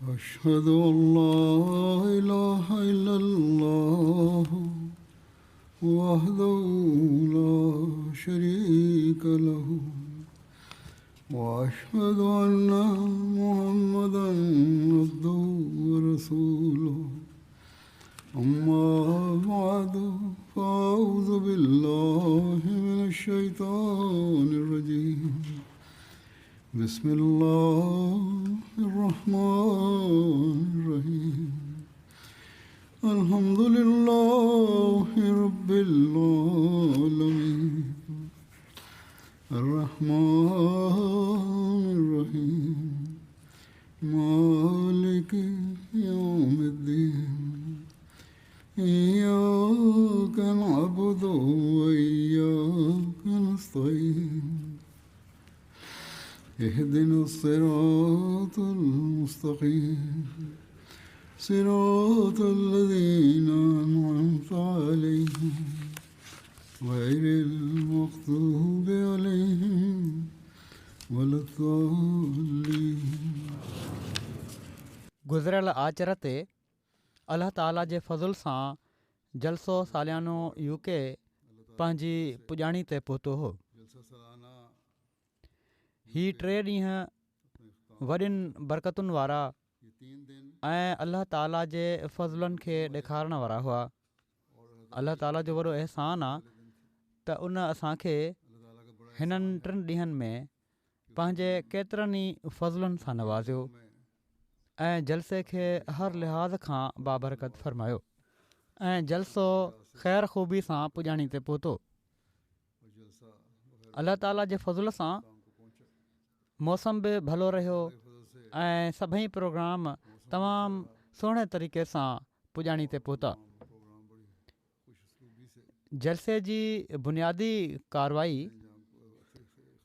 أشهد أن لا إله إلا الله وحده لا شريك له وأشهد أن محمدا عبده ورسوله أما بعد فأعوذ بالله من الشيطان الرجيم بسم الله الرحمن الرحيم الحمد لله رب العالمين الرحمن الرحيم مالك يوم الدين إياك نعبد وإياك نستعين اهدنا الصراط المستقيم صراط الذين أنعمت عليهم غير المغضوب عليهم ولا الضالين. गुज़िरियल आचर ते अलाह ताला जे फज़ुल सां जलसो सालियानो यूके पंहिंजी पुॼाणी ते पहुतो हो. ही 3 ॾींहं वॾियुनि बरकतुनि वारा ऐं अलाह ताला जे फज़लनि खे ॾेखारण वारा हुआ. अलाह ताला जो वॾो अहसान आहे त उन असांखे हिननि 3 ॾींहंनि में पंहिंजे केतिरनि ई फज़लनि सां नवाज़ियो ऐं जलसे खे हर लिहाज़ खां बाबरकत फ़रमायो ऐं जलसो ख़ैर ख़ूबी सां पुॼाणी ते पहुतो. अलाह ताला जे फज़ल सां मौसम बि भलो रहियो ऐं सभई प्रोग्राम तमामु सुहिणे तरीक़े सां पुॼाणी ते पहुता. जलसे जी बुनियादी कारवाई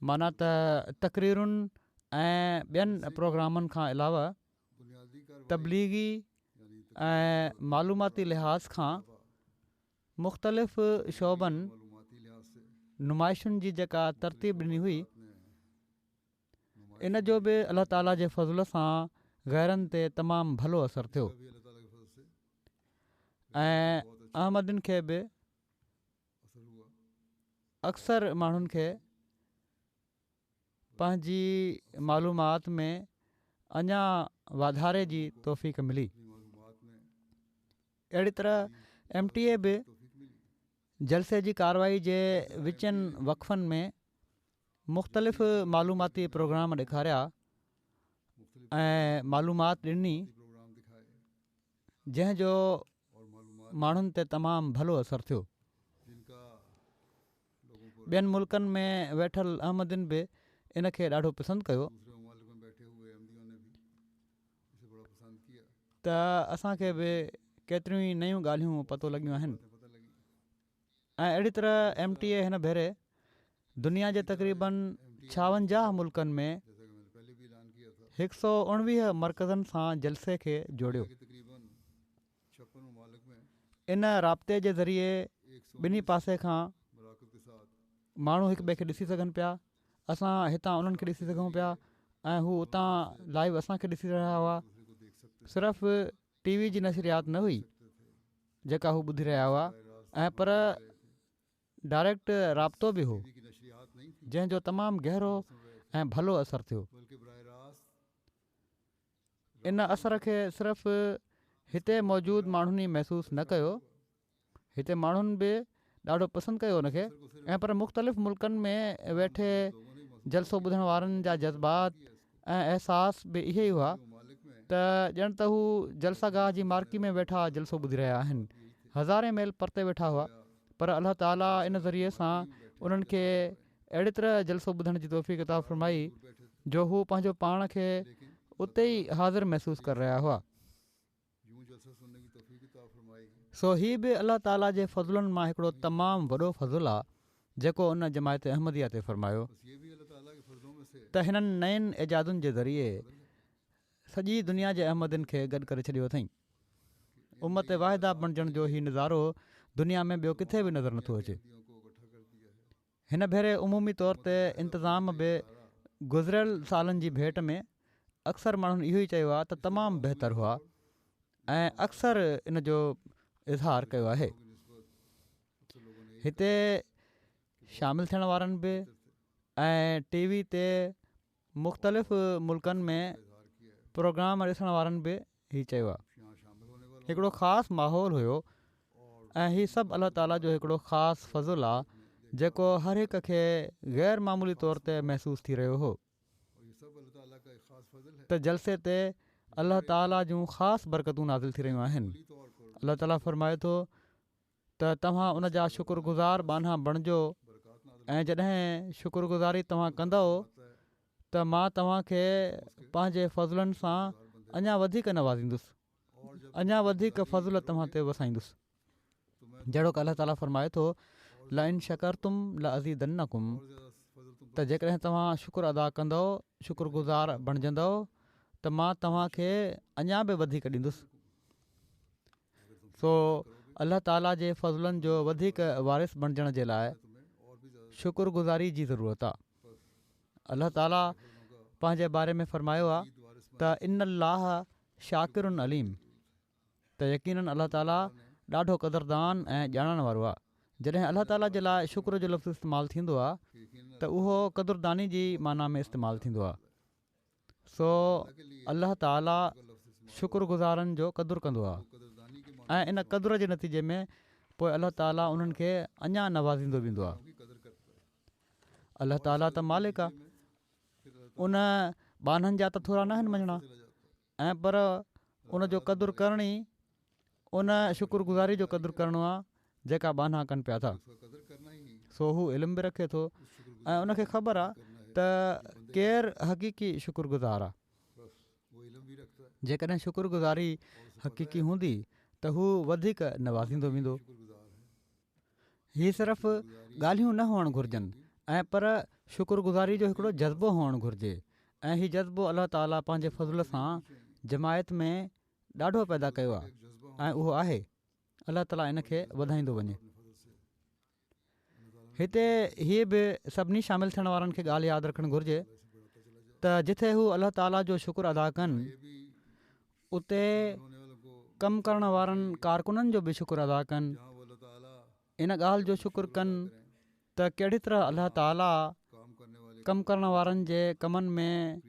माना त तक़रीरुनि ऐं ॿियनि प्रोग्रामनि खां अलावा तबलीगी ऐं मालूमाती लिहाज़ खां मुख़्तलिफ़ शोबनि नुमाइशुनि जी जेका तरतीब ॾिनी हुई इन जो बि अलाह ताला जे फज़ल सां ग़ैरनि ते तमामु भलो असरु थियो ऐं अहमदिन खे बि अक्सर माण्हुनि खे पंहिंजी मालूमात में अञा वाधारे जी तौफ़ीक़ मिली. अहिड़ी तरह MTA बि जलसे जी कारवाई जे विचनि वक़फ़नि में मुख़्तलिफ़ मालूमाती प्रोग्राम ॾेखारिया ऐं मालूमात ॾिनी जंहिंजो माण्हुनि ते तमामु भलो असरु थियो. ॿियनि मुल्कनि में वेठल अहमदिन बि इन खे ॾाढो पसंदि कयो त असांखे बि केतिरियूं ई नयूं ॻाल्हियूं पतो लॻियूं आहिनि. ऐं अहिड़ी तरह MTA हिन भेरे दुनिया जे तक़रीबन 56 मुल्कनि में 119 मर्कज़नि सां जलसे खे जोड़ियो. इन राब्ते जे ज़रिए ॿिन्ही पासे खां माण्हू हिक ॿिए खे ॾिसी सघनि पिया. असां हितां उन्हनि खे ॾिसी सघूं पिया ऐं हू उतां लाइव असांखे ॾिसी रहिया हुआ. सिर्फ़ु TV जी नशरियात न हुई जेका हू ॿुधी रहिया हुआ ऐं पर डायरेक्ट राब्तो बि हो जंहिंजो तमामु गहरो ऐं भलो असरु थियो. इन असर खे सिर्फ़ु हिते मौजूदु माण्हुनि ई महसूसु न कयो, हिते माण्हुनि बि ॾाढो पसंदि कयो उनखे ऐं पर मुख़्तलिफ़ मुल्कनि में वेठे जलसो ॿुधण वारनि जा जज़्बात ऐं अहसास बि इहे ई हुआ त ॼण त हू जलसागाह जी मार्की में वेठा जलसो ॿुधी रहिया आहिनि. हज़ारे मेल परते वेठा हुआ पर अलाह ताला इन ज़रिए सां उन्हनि खे अहिड़ी तरह जलसो ॿुधण जी तौफ़ीक़ अता फ़रमाई जो हू पंहिंजो पाण खे उते ई हाज़िर महसूसु करे रहिया हुआ. सो हीअ बि अलाह ताला जे फज़लनि मां हिकिड़ो तमामु वॾो फज़ुलु आहे जेको उन जमायत अहमदिया ते फ़रमायो त हिननि नयनि इजादुनि जे ज़रिए सॼी दुनिया जे अहमदिन खे गॾु करे छॾियो अथई. उम्मत वाहिदा बणजण जो हीउ नज़ारो दुनिया में ॿियो किथे बि नज़र नथो अचे. हिन भेरे उमूमी तौर ते इंतिज़ाम बि गुज़िरियल सालनि जी भेट में अक्सर माण्हुनि इहो ई चयो आहे त तमामु बहितरु हुआ ऐं अक्सर इन जो इज़हार कयो आहे। हिते शामिलु थियण वारनि बि ऐं टीवी ते मुख़्तलिफ़ मुल्कनि में प्रोग्राम ॾिसण वारनि बि हीउ चयो आहे। हिकिड़ो ख़ासि माहौल हुयो ऐं हीउ सभु अलाह ताला जो हिकिड़ो ख़ासि फज़ुल आहे जेको हर हिक खे ग़ैर मामूली तौर ते महसूसु थी रहियो हो त जलसे ते अलाह ताला जूं ख़ासि बरकतूं नाज़िल थी रहियूं आहिनि। अलाह ताला फ़रमाए थो त तव्हां उन जा शुक्रगुज़ार बाना बणिजो ऐं जॾहिं शुक्रगुज़ारी तव्हां कंदव त मां तव्हांखे पंहिंजे फ़ज़लनि सां अञा वधीक नवाज़ींदुसि, अञा वधीक फ़ज़ुल तव्हां ते वसाईंदुसि। जहिड़ो की अलाह ताला फ़रमाए थो ला इन शकरतुम ला अज़ीदन्नकुम, त जेकॾहिं तव्हां शुक्र अदा कंदव, शुक्रगुज़ार बणिजंदव त मां तव्हांखे अञा बि वधीक ॾींदुसि। सो अलाह ताला जे फ़ज़लनि जो वधीक वारिस बणिजण जे लाइ शुक्रगुज़ारी जी ज़रूरत आहे। अलाह ताला पंहिंजे बारे में फ़रमायो आहे त इन अल्लाह शाकिरुन अलीम, त यकीननि अलाह ताला ॾाढो क़दरदान ऐं ॼाणण वारो आहे। जॾहिं अलाह ताला जे लाइ शुक्र जो लफ़्ज़ इस्तेमालु थींदो आहे त उहो क़दरदानी जी माना में इस्तेमालु थींदो आहे। सो अलाह ताला शुक्रगुज़ारनि जो क़दुरु कंदो आहे ऐं इन क़दुर जे नतीजे में पोइ अलाह ताला उन्हनि खे अञा नवाज़ींदो वेंदो आहे। अलाह ताला त मालिक आहे, उन बाननि जा त थोरा न आहिनि मञणा, ऐं पर उनजो क़दुरु करणी, उन शुक्रगुज़ारी जो क़दुरु करिणो आहे जेका बाना कनि पिया था। सो हू इल्मु बि रखे थो ऐं उनखे ख़बर आहे त केरु हक़ीक़ी शुक्रगुज़ार आहे। जेकॾहिं शुक्रगुज़ारी हक़ीक़ी हूंदी त हू वधीक नवाज़ींदो वेंदो। हीअ सिर्फ़ु ॻाल्हियूं न हुअणु घुरिजनि ऐं पर शुक्रगुज़ारी जो हिकिड़ो जज़्बो हुअणु घुरिजे ऐं हीउ जज़्बो अलाह ताला पंहिंजे फज़ल सां जमायत में ॾाढो पैदा कयो आहे ऐं उहो आहे। अलाह ताला इन खे वधाईंदो वञे। हिते हीअ बि सभिनी शामिलु थियण वारनि खे ॻाल्हि यादि रखणु घुरिजे त जिथे हू अलाह ताला जो शुक्र अदा कनि उते कमु करण वारनि कारकुननि जो बि शुक्र अदा कनि, इन ॻाल्हि जो शुक्र कनि त कहिड़ी तरह अलाह ताला कमु करण वारनि जे कमनि में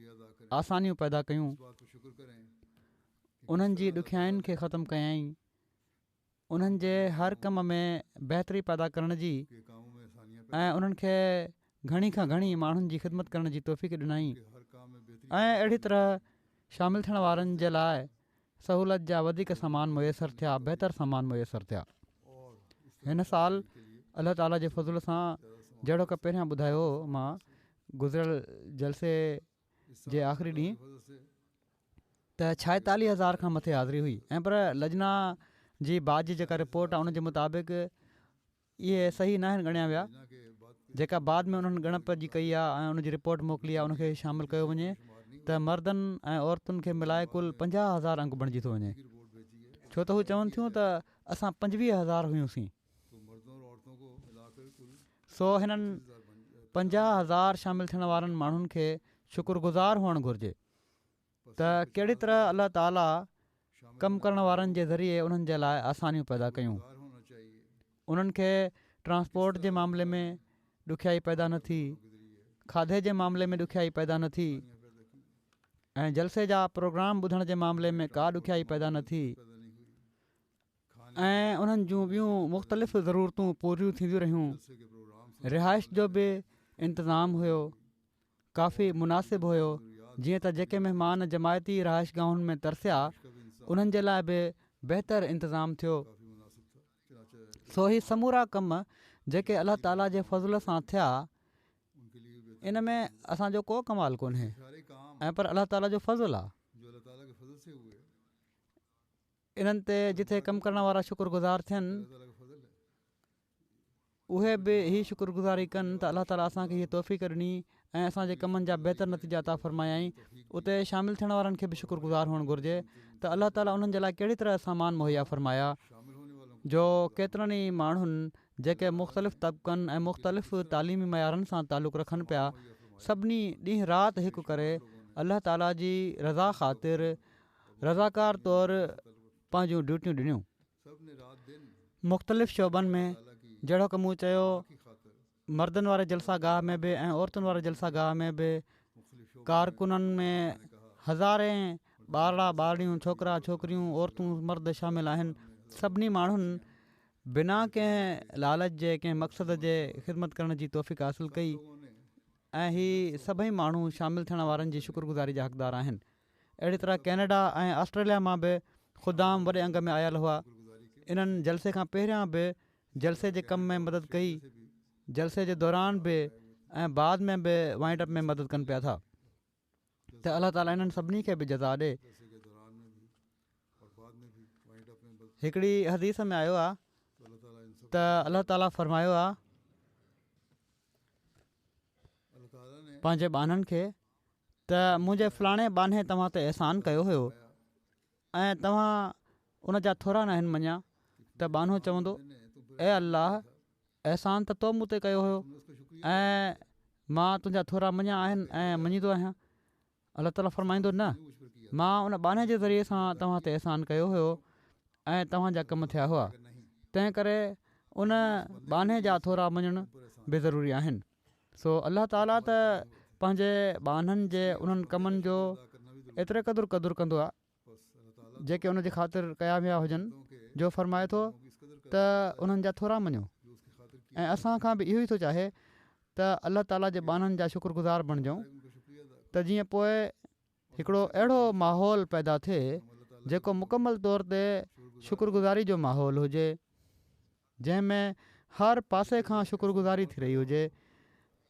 आसानियूं पैदा कयूं, उन्हनि जी ॾुखियाईनि खे ख़तमु कयई, उन्हनि जे हर कम में बहितरी पैदा करण जी ऐं उन्हनि खे घणी खां घणी माण्हुनि जी ख़िदमत करण जी तौफ़ीक़ ॾिनई ऐं अहिड़ी तरह शामिलु थियण वारनि जे लाइ सहूलियत जा वधीक सामान मुयसरु थिया, बहितरु सामान मुयसरु थिया। हिन साल अलाह ताला जे फज़ुल सां जहिड़ो की पहिरियां ॿुधायो मां गुज़िरियल जलसे जे आख़िरी ॾींहुं त 46,000 खां मथे हाज़िरी हुई ऐं पर लजना जी बाद जी जेका रिपोर्ट आहे उनजे मुताबिक़ इहे सही न आहिनि ॻणिया विया। जेका बाद में उन्हनि ॻणप जी कई आहे ऐं उनजी रिपोर्ट मोकिली आहे उनखे शामिलु कयो वञे त मर्दनि ऐं औरतुनि खे मिलाए कुल 50,000 अंग बणिजी थो वञे। छो त हू चवनि थियूं त असां 25,000 हुयूंसीं। सो हिननि 50,000 शामिलु थियण वारनि माण्हुनि खे शुक्रगुज़ार हुअणु घुरिजे त कहिड़ी तरह अलाह ताला कमु करण वारनि जे ज़रिए उन्हनि जे लाइ आसानियूं पैदा कयूं। उन्हनि खे ट्रांसपोर्ट जे मामले में ॾुखियाई पैदा न थी, खाधे जे मामले में ॾुखियाई पैदा न थी ऐं जलसे जा प्रोग्राम ॿुधण जे मामले में का ॾुखियाई पैदा न थी ऐं उन्हनि जूं ॿियूं मुख़्तलिफ़ ज़रूरतूं पूरियूं थींदियूं रहियूं। रिहाइश जो बि इंतिज़ामु हुयो, काफ़ी मुनासिबु हुयो, जीअं त जेके महिमान जमायती रिहाइश गाहुनि में तरसिया उन्हनि जे लाइ बि बहितरु इंतिज़ामु थियो। सो ही समूरा कम जेके अलाह ताला जे फज़ल सां थिया इन में असांजो को कमाल कोन्हे ऐं पर अलाह ताला जो फज़ल आहे। इन्हनि ते जिथे कमु करण वारा शुक्रगुज़ार थियनि उहे बि ही शुक्रगुज़ारी कनि त अलाह ताला असांखे हीअ तौफ़ीक़ ॾिनी ऐं असांजे कमनि जा बहितरु नतीजा अता फ़रमायाई। उते शामिलु थियण वारनि खे बि शुक्रगुज़ार हुअणु घुरिजे त अलाह ताला उन्हनि जे लाइ कहिड़ी तरह सामान मुहैया फ़रमाया जो केतिरनि ई माण्हुनि जेके मुख़्तलिफ़ तबक़नि ऐं मुख़्तलिफ़ तालीमी मयारनि सां तालुक़ु रखनि पिया सभिनी ॾींहुं राति हिकु करे अलाह ताला जी रज़ा ख़ातिर रज़ाकार तौरु पंहिंजूं ड्यूटियूं ॾिनियूं। मुख़्तलिफ़ शोबनि में जहिड़ो की मूं चयो मर्दनि वारे जलसा गाह में बि ऐं औरतुनि वारे जलसा गाह में बि कारकुननि में हज़ारे ॿारड़ा ॿारिड़ियूं छोकिरा छोकिरियूं औरतूं मर्द शामिल आहिनि। सभिनी माण्हुनि बिना कंहिं लालच जे कंहिं मक़सद जे ख़िदमत करण जी तौफ़ीक़ हासिलु कई ऐं हीअ सभई माण्हू शामिलु थियण वारनि जी शुक्रगुज़ारी जा हक़दार आहिनि। अहिड़ी तरह कैनेडा ऐं ऑस्ट्रेलिया मां बि ख़ुदाम वॾे अंग में आयल हुआ। इन्हनि जलसे खां पहिरियां बि जलसे जे कम में मदद कई, जलसे जे दौरान बि ऐं बाद में बि वाइंड अप में मदद कनि पिया था। त अलाह ताला इन्हनि सभिनी खे बि जज़ा ॾे। हिकिड़ी हदीस में आयो आहे त अलाह ताला फ़रमायो आहे पंहिंजे बाननि खे त मुंहिंजे फलाणे बाने तव्हां ते अहसान कयो हुयो ऐं तव्हां उन जा थोरा न आहिनि मञिया। त बानो चवंदो ए अल्लाह अहसान त तो मूं ते कयो हुयो ऐं मां तुंहिंजा थोरा मञिया आहिनि ऐं मञींदो आहियां। अलाह ताला फ़रमाईंदो न, मां उन बाने जे ज़रिए सां तव्हां ते अहसान कयो हुयो ऐं तव्हांजा कम थिया हुआ। तंहिं करे उन बाने जा थोरा मञणु बि ज़रूरी आहिनि। सो अलाह ताला त पंहिंजे बाननि जे उन्हनि कमनि जो एतिरे क़दुरु कंदो आहे जेके उन जे ख़ातिर कया विया हुजनि, जो फ़रमाए थो त उन्हनि जा थोरा मञो। ऐं असां खां बि इहो ई थो चाहे त अलाह ताला जे बाननि जा शुक्रगुज़ार बणिजूं त जीअं पोइ हिकिड़ो अहिड़ो माहौल पैदा थिए जेको मुकमल तौर ते शुक्रगुज़ारी जो माहौल हुजे, जंहिंमें हर पासे खां शुक्रगुज़ारी थी रही हुजे।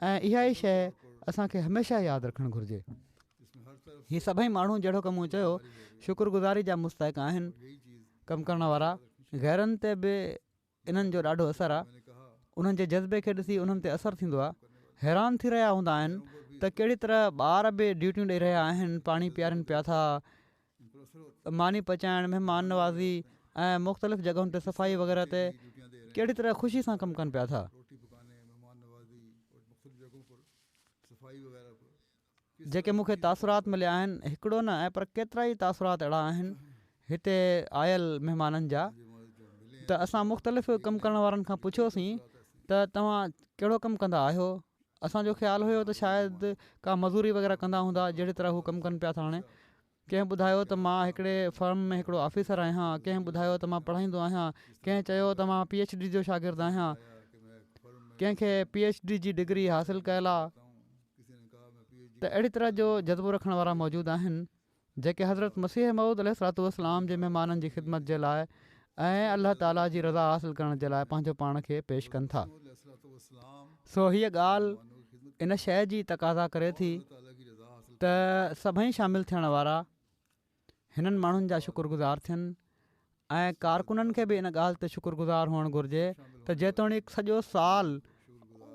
ऐं इहा ई शइ असांखे हमेशह यादि रखणु घुरिजे। हीअ सभई माण्हू जहिड़ो की मूं चयो शुक्रगुज़ारी जा मुस्तहिक़ आहिनि। कमु करण वारा गैरनि ते बि इन्हनि जो ॾाढो असरु आहे। उन्हनि जे जज़्बे खे ॾिसी उन्हनि ते असरु थींदो आहे। हैरान थी रहिया हूंदा आहिनि त कहिड़ी तरह ॿार बि ड्यूटियूं ॾेई रहिया आहिनि, पाणी पीआरनि पिया था, मानी पचाइण, महिमान नवाज़ी ऐं मुख़्तलिफ़ जॻहियुनि ते सफ़ाई वग़ैरह ते कहिड़ी तरह ख़ुशी सां कमु कनि पिया था। जेके मूंखे तासुरात मिलिया आहिनि, हिकिड़ो न ऐं पर केतिरा ई तासुरात अहिड़ा आहिनि हिते आयल महिमाननि जा। त असां मुख़्तलिफ़ कमु करण वारनि खां पुछियोसीं त तव्हां कहिड़ो कमु कंदा आहियो। असांजो ख़्यालु हुयो त शायदि का मज़ूरी वग़ैरह कंदा हूंदा जहिड़ी तरह हू कमु कनि पिया था। हाणे कंहिं ॿुधायो त मां हिकिड़े फर्म में हिकिड़ो ऑफिसर आहियां, कंहिं ॿुधायो त मां पढ़ाईंदो आहियां, कंहिं चयो त मां PhD जो शागिर्दु आहियां, कंहिंखे PhD जी डिग्री हासिलु कयल आहे। त अहिड़ी तरह जो जज़्बो रखण वारा मौजूदु आहिनि जेके हज़रत मसीह मऊद अलैहिस्सलाम जे महिमाननि जी ख़िदमत जे लाइ ऐं अलाह ताला जी रज़ा हासिलु करण जे लाइ पंहिंजो पाण खे पेश कनि था। सो हीअ ॻाल्हि इन शइ जी तक़ाज़ा करे थी त सभई शामिलु थियण वारा हिननि माण्हुनि जा शुक्रगुज़ार थियनि ऐं कारकुननि खे बि इन ॻाल्हि ते शुक्रगुज़ार हुअणु घुरिजे त जेतोणीकि सॼो साल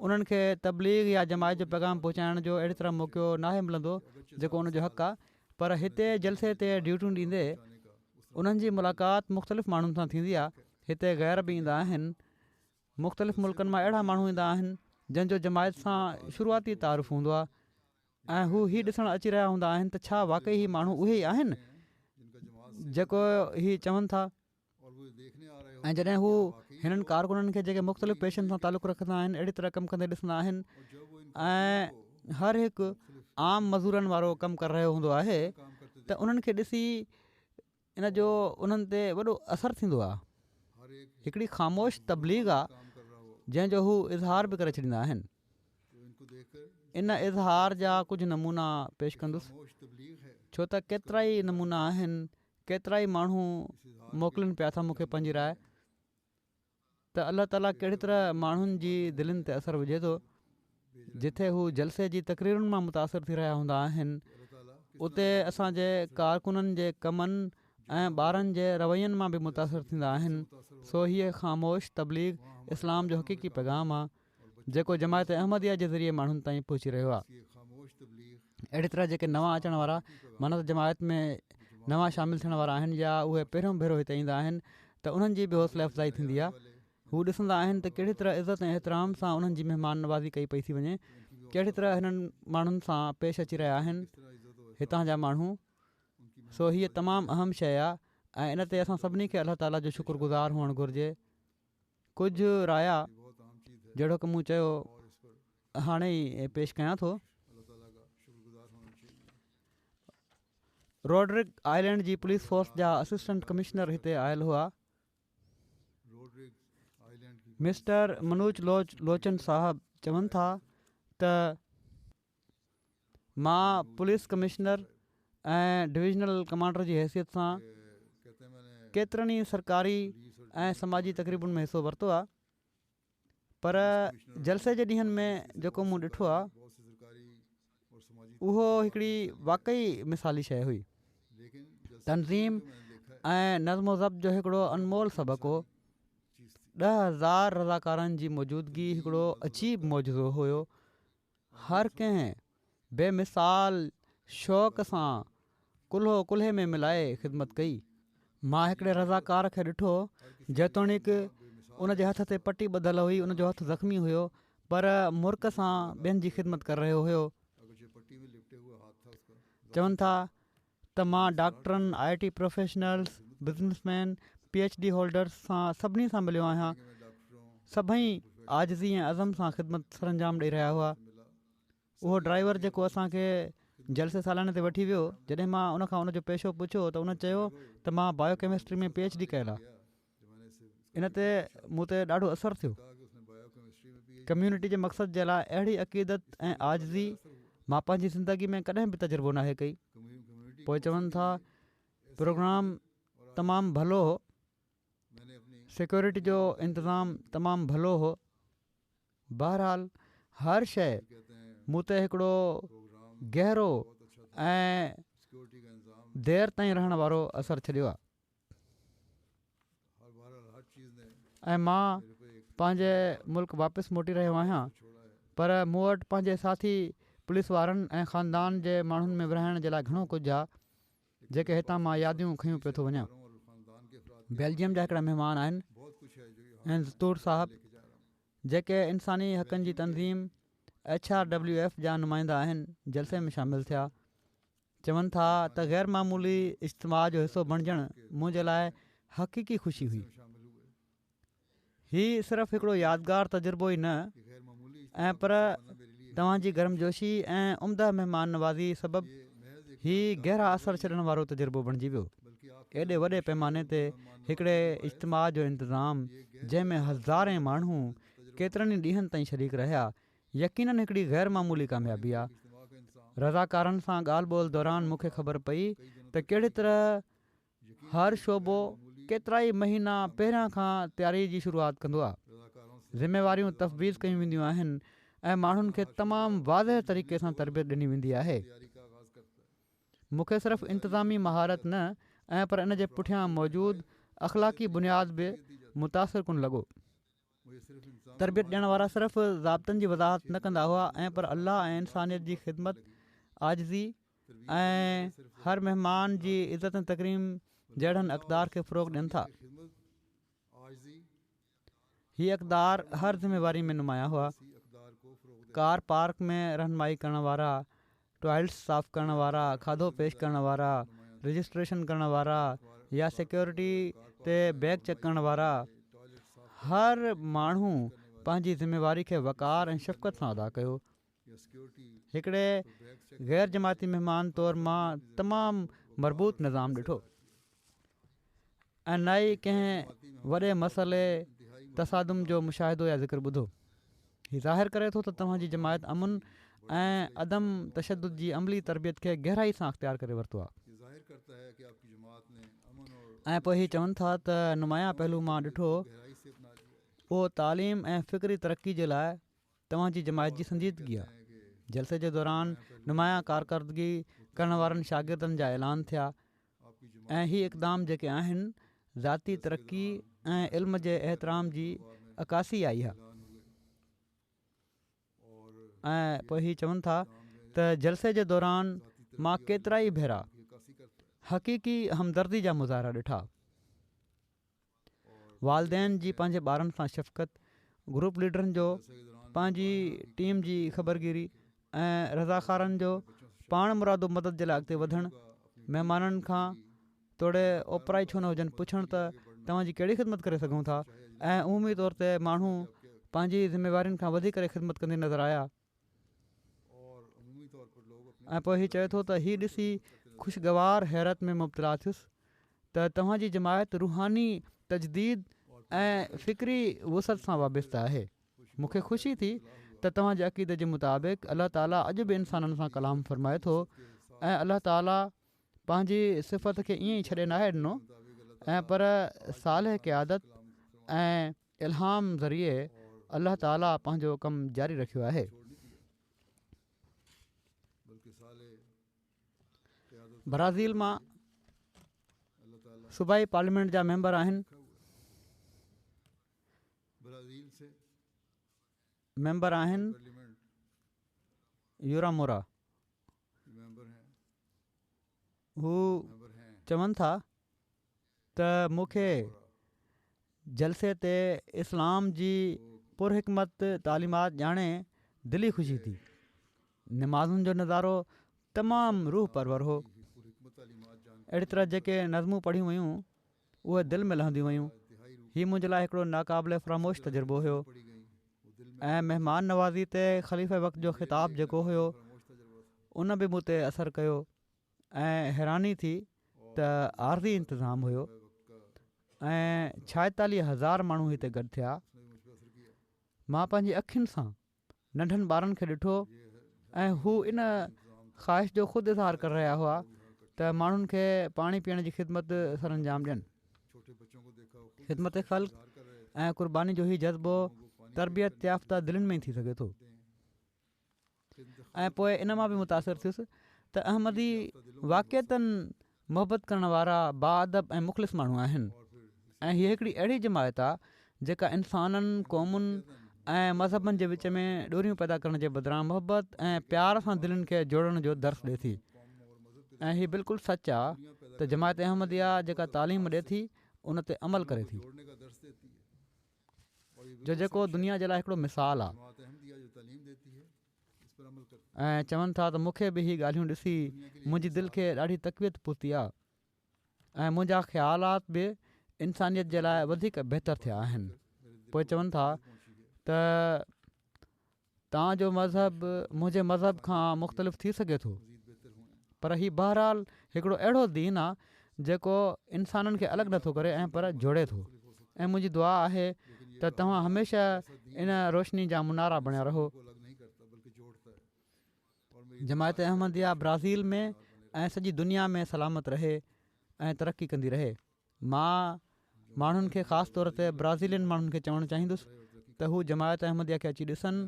उन्हनि खे तबलीग या जमायत जो पैगाम पहुचाइण जो अहिड़ी तरह मौक़ो नाहे मिलंदो जेको उनजो हक़ु आहे। पर हिते जलसे ते ड्यूटियूं ॾींदे उन्हनि जी मुलाक़ात मुख़्तलिफ़ माण्हुनि सां थींदी आहे। हिते गैर बि ईंदा आहिनि, मुख़्तलिफ़ मुल्कनि मां अहिड़ा माण्हू ईंदा आहिनि जंहिंजो जमायत सां शुरूआती तारुफ़ हूंदो आहे ऐं हू हीउ ॾिसणु अची रहिया हूंदा आहिनि त छा वाक़ई ही माण्हू उहे ई आहिनि जेको हीउ चवनि था। ऐं जॾहिं हू हिननि कारकुननि खे जेके मुख़्तलिफ़ पेशनि सां तालुक़ु रखंदा आहिनि अहिड़ी तरह कमु कंदे ॾिसंदा आहिनि ऐं हर हिकु आम मज़ूरनि वारो कमु करे रहियो हूंदो आहे त उन्हनि खे ॾिसी इन जो उन्हनि ते वॾो असरु थींदो आहे। हिकिड़ी ख़ामोश तबलीग आहे जंहिंजो हू इज़हार बि करे छॾींदा आहिनि। इन इज़हार जा कुझु नमूना पेश कंदुसि छो त केतिरा ई नमूना आहिनि, केतिरा ई माण्हू मोकिलिनि पिया था मूंखे पंहिंजी राय त अलाह ताला कहिड़ी तरह माण्हुनि जी दिलनि ते असरु विझे थो। जिथे हू जलसे जी तक़रीरुनि मां मुतासिर थी रहिया हूंदा आहिनि उते असांजे कारकुननि जे कमनि ऐं ॿारनि जे रवैयनि मां बि मुतासिर थींदा आहिनि। सो हीअ ख़ामोश तबलीग इस्लाम जो हक़ीक़ी पैगाम आहे जेको जमायत अहमदिया जे ज़रिए माण्हुनि ताईं पहुची रहियो आहे। अहिड़ी तरह जेके नवां अचण वारा माना जमायत में नवां शामिलु थियण वारा आहिनि या उहे पहिरियों भेरो हिते ईंदा आहिनि त उन्हनि जी बि हौसला अफ़ज़ाई थींदी आहे। हू ॾिसंदा आहिनि त कहिड़ी तरह इज़त ऐं एतिराम सां उन्हनि जी महिमान नवाज़ी कई पई थी वञे, कहिड़ी तरह हिननि माण्हुनि सां पेश अची रहिया आहिनि। हितां जा माण्हू। सो हीअ तमामु अहम शइ आहे ऐं इन ते असां सभिनी खे अलाह ताला जो शुक्रगुज़ार हुअणु घुरिजे। कुझु राया जहिड़ो की मूं चयो हाणे ई पेश कयां थो। रोड्रिक आइलैंड जी पुलिस फोर्स जा असिस्टेंट कमिश्नर हिते आयल हुआ। मिस्टर मनोज लोचन साहब चवनि था त मां पुलिस कमिश्नर ऐं डिविजनल कमांडर जी हैसियत सां केतिरनि ई सरकारी ऐं समाजी तक़रीबुनि में हिसो वरितो आहे, पर जलसे जे ॾींहंनि में जेको मूं ॾिठो आहे उहो हिकिड़ी वाक़ई मिसाली शइ हुई। तनज़ीम ऐं नज़्मो ज़ब्त जो हिकिड़ो अनमोल सबक़ु हो। 10,000 रज़ाकारनि जी मौजूदगी हिकिड़ो अजीब मौजूदो हुयो। हर कंहिं बेमिसाल शौक़ सां कुल्हे में मिलाए ख़िदमत कई। मां हिकिड़े रज़ाकार खे ॾिठो जेतोणीकि उन जे हथ ते पटी ॿधल हुई, उन जो हथु ज़ख़्मी हुयो, पर मुर्क सां ॿियनि जी ख़िदमत करे रहियो हुयो। चवनि था त मां डॉक्टरनि, IT professionals, businessman, PhD holders सां सभिनी सां मिलियो आहियां। सभई आजिज़ी ऐं अज़म सां ख़िदमत सरंजाम ॾेई रहिया हुआ। उहो ड्राइवर जेको असांखे जलसे सालाने ते वठी वियो, जॾहिं मां उनखां उनजो पेशो पुछियो त उन चयो त मां बायोकेमिस्ट्री में PhD कयल आहे। इन ते मूं ते ॾाढो असरु थियो। कम्यूनिटी जे मक़सद जे लाइ अहिड़ी अक़ीदत ऐं आजिज़ी मां पंहिंजी ज़िंदगी में कॾहिं बि तजुर्बो नाहे कई। पोइ चवनि था प्रोग्राम तमामु भलो हो, सिक्योरिटी जो इंतज़ाम तमामु भलो हो। बहरहाल हर शइ मूं ते हिकिड़ो गहरो ऐं देरि ताईं रहण वारो असरु छॾियो आहे ऐं मां पंहिंजे मुल्क वापसि मोटी रहियो आहियां, पर मूं वटि पंहिंजे साथी पुलिस वारनि ऐं ख़ानदान जे माण्हुनि में विरहाइण जे लाइ घणो कुझु आहे, जेके हितां मां यादियूं खयूं पियो थो वञा। बेल्जियम जा हिकिड़ा महिमान आहिनि ऐं ज़तूर साहब, जेके इंसानी हक़नि जी तंज़ीम HRWF जा नुमाइंदा आहिनि, जलसे में शामिलु थिया। चवनि था त ग़ैर मामूली इज्तिमा जो हिसो बणिजणु मुंहिंजे लाइ हक़ीक़ी ख़ुशी हुई। हीउ सिर्फ़ु हिकिड़ो यादगार तजुर्बो ई न ऐं पर तव्हांजी गर्मजोशी ऐं उम्दा महिमान नवाज़ी सबबु हीउ गहरा असरु छॾण वारो तजुर्बो बणिजी वियो। एॾे वॾे पैमाने ते हिकिड़े इज्तिमा जो इंतिज़ाम जंहिंमें हज़ारे माण्हू केतिरनि ई ॾींहंनि ताईं शरीक रहिया, यकीनन हिकिड़ी ग़ैर मामूली कामयाबी आहे। रज़ाकारनि सां ॻाल्हि ॿोल दौरान मूंखे ख़बर पई त कहिड़ी तरह हर शोबो केतिरा ई महीना पहिरियां खां तयारी जी शुरूआति कंदो आहे। ज़िमेवारियूं तफ़वीज़ कयूं वेंदियूं आहिनि ऐं माण्हुनि खे तमामु वाज़ह तरीक़े सां तरबियत ॾिनी वेंदी आहे। मूंखे सिर्फ़ु इंतिज़ामी महारत न ऐं पर इन जे पुठियां मौजूदु अख़लाक़ी बुनियाद बि मुतासिर कुन लॻो। तरबियत ॾियण वारा सिर्फ़ु ज़ाब्तनि जी वज़ाहत न कंदा हुआ ऐं पर अल्लाह ऐं इंसानियत जी ख़िदमत, आजिज़ी ऐं हर महिमान जी इज़त ऐं तकरीम जहिड़नि अक़दार खे फ़रोग़ ॾियनि था। हीअ अक़दार हर ज़िमेवारी में नुमाया हुआ। कार पार्क में रहनुमाई करण वारा, टॉयलेट्स साफ़ करण वारा, खाधो पेश करण वारा, रजिस्ट्रेशन करण वारा या सिक्योरिटी ते बैग चेक करण वारा, हर माण्हू पंहिंजी ज़िमेवारी खे वक़ार ऐं शफ़क़त सां अदा कयो। हिकिड़े ग़ैर जमाती महिमान तौरु मां तमामु मरबूत निज़ाम ॾिठो ऐं न ई कंहिं वॾे मसइले तसादुम जो मुशाहिदो या ज़िक्र ॿुधो। हीउ ज़ाहिर करे थो त तव्हांजी जमायत अमन ऐं अदम तशद्दुद जी अमली तरबियत खे गहराई सां अख़्तियार करे वरितो आहे। ऐं पोइ हीअ चवनि था त नुमाया पहलू मां ॾिठो उहो तालीम ऐं फ़िक्री तरक़ी जे लाइ तव्हांजी जमायत जी संजीदगी आहे। जलसे जे दौरान नुमाया कारकर्दगी करण वारनि शागिर्दनि जा ऐलान थिया ऐं हीअ इक़दाम जेके आहिनि ज़ाती तरक़ी ऐं इल्म जे एहतराम जी अकासी आई आहे। ऐं पोइ हीअ चवनि था त जलसे जे दौरान मां केतिरा ई भेरा हक़ीक़ी हमदर्दी जा मुज़ाहिरा ॾिठा। वालदेन जी पंहिंजे ॿारनि सां शफ़क़त, ग्रुप लीडरनि जो पंहिंजी टीम जी ख़बरगिरी ऐं रज़ाकारनि जो पाण मुरादो मदद जे लाइ अॻिते वधणु, महिमाननि खां तोड़े ओपराई छो न हुजनि, पुछणु त तव्हांजी कहिड़ी ख़िदमत करे सघूं था। ऐं उमिमी तौर ते माण्हू पंहिंजी ज़िमेवारियुनि खां वधी करे ख़िदमत कंदे नज़र आया। ऐं पोइ हीउ चए थो त हीउ ॾिसी ख़ुशगवार हैरत में मुब्तला थियुसि त तव्हांजी जमायत रूहानी तजदीद ऐं फ़िक्री वुसत सां वाबस्तु आहे। मूंखे ख़ुशी थी त तव्हांजे अक़ीदे जे मुताबिक़ अलाह ताला अॼु बि इंसाननि सां कलाम फ़रमाए थो ऐं अलाह ताला पंहिंजी सिफ़त खे ईअं ई छॾे नाहे ॾिनो ऐं पर सालिह क़ियादत ऐं इल्हाम ज़रिए अलाह ताला पंहिंजो कमु जारी रखियो आहे। ब्राज़ील मां सूबाई पार्लियामेंट जा मेंबर आहिनि। मेंबर आहिनि यूरा मोरा। हू चवनि था त मूंखे जलसे ते इस्लाम जी पुरहिकमत तालीमात ॼाणे दिली ख़ुशी थी। नमाज़ुनि जो नज़ारो तमामु रूह परवर हो। अहिड़ी तरह जेके नज़मूं पढ़ियूं वयूं उहे दिलि में लहंदियूं वयूं। हीउ मुंहिंजे लाइ हिकिड़ो नाक़ाबिले फ़रामोश तजुर्बो हुयो। ऐं महिमान नवाज़ी ते ख़लीफ़े वक़्त जो ख़िताबु जेको हुयो उन बि मूं ते असरु कयो ऐं हैरानी थी त आरज़ी इंतिज़ामु हुयो ऐं 46,000 माण्हू हिते गॾु थिया। मां पंहिंजी अखियुनि सां नंढनि ॿारनि खे ॾिठो ऐं हू इन ख़्वाहिश जो ख़ुदि इज़हार करे रहिया हुआ त माण्हुनि खे पाणी पीअण जी ख़िदमत सरअंजाम ॾियनि। ख़िदमत ख़ल्क़ ऐं क़ुर्बानी जो हीउ जज़्बो तरबियत याफ़्ता दिलनि में ई थी सघे थो। ऐं पोइ इन मां बि मुतासिर थियुसि त अहमदी वाक़िअतनि मुहबत करण वारा बाअदब ऐं मुख़लिस माण्हू आहिनि ऐं हीअ हिकिड़ी अहिड़ी जमायत आहे जेका इंसाननि क़ौमुनि ऐं मज़हबनि जे विच में ॾोरियूं पैदा करण जे बदिरां मुहबत ऐं प्यार सां दिलनि खे जोड़ण जो दर्स ॾिए थी। ऐं हीअ बिल्कुलु सच आहे त जमायत अहमदिया जेका तालीम ॾिए थी उन ते अमल करे थी, जो जेको दुनिया जे लाइ हिकिड़ो मिसाल आहे। ऐं चवनि था त मूंखे बि हीअ ॻाल्हियूं ॾिसी मुंहिंजी दिलि खे ॾाढी तक़वियत पहुती आहे ऐं मुंहिंजा ख़्यालात बि इंसानियत जे लाइ वधीक बहितर थिया आहिनि। पोइ चवनि था त तव्हांजो मज़हब मुंहिंजे मज़हब खां मुख़्तलिफ़ थी सघे थो, पर हीउ बहरहाल हिकिड़ो अहिड़ो दीन आहे जेको इंसाननि खे अलॻि नथो करे ऐं पर जोड़े थो। ऐं मुंहिंजी दुआ आहे त तव्हां हमेशह इन रोशनी जा मुनारा बणिया रहो। जमायत अहमदिया ब्राज़ील में ऐं सॼी दुनिया में सलामत रहे ऐं तरक़ी कंदी रहे। मां माण्हुनि खे ख़ासि तौर ते ब्राज़ीलियन माण्हुनि खे चवणु चाहींदुसि त हू जमायत अहमदिया खे अची ॾिसनि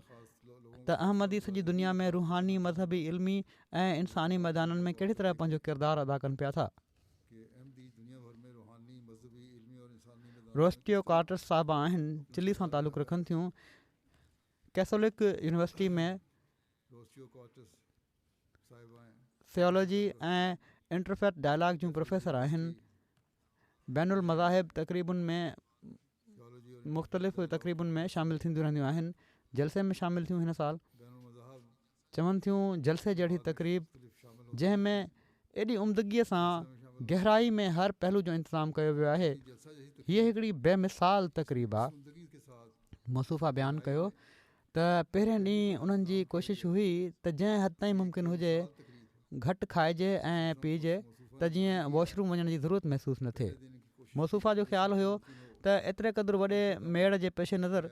त अहमदी सॼी दुनिया में रूहानी मज़हबी इल्मी ऐं इंसानी मैदाननि में कहिड़ी तरह पंहिंजो किरदारु अदा कनि पिया था। रोस्टियो कार्टस साहिबा आहिनि, चिली सां तालुक़ु रखनि थियूं। कैथोलिक यूनिवर्सिटी में थियोलॉजी ऐं इंटरफेथ डायलॉग जूं प्रोफेसर आहिनि। बैनुल मज़ाहिब तक़रीबुनि में मुख़्तलिफ़ तक़रीबुनि में शामिलु थींदियूं रहंदियूं आहिनि। जलसे में शामिलु थियूं हिन साल। चवनि थियूं जलसे जहिड़ी तक़रीब जंहिं में एॾी उम्दगीअ सां गहराई में हर पहलू जो इंतज़ामु कयो वियो आहे, हीअ हिकिड़ी बेमिसाल तक़रीब आहे। मसूफ़ा बयानु कयो त पहिरें ॾींहुं उन्हनि जी कोशिशि हुई त जंहिं हद ताईं मुमकिन हुजे घटि खाइजे ऐं पीइजे त जीअं वॉशरूम वञण जी ज़रूरत महसूसु न थिए। मसूफ़ा जो ख़्यालु हुयो त एतिरे क़दुरु वॾे मेड़ जे पेश नज़र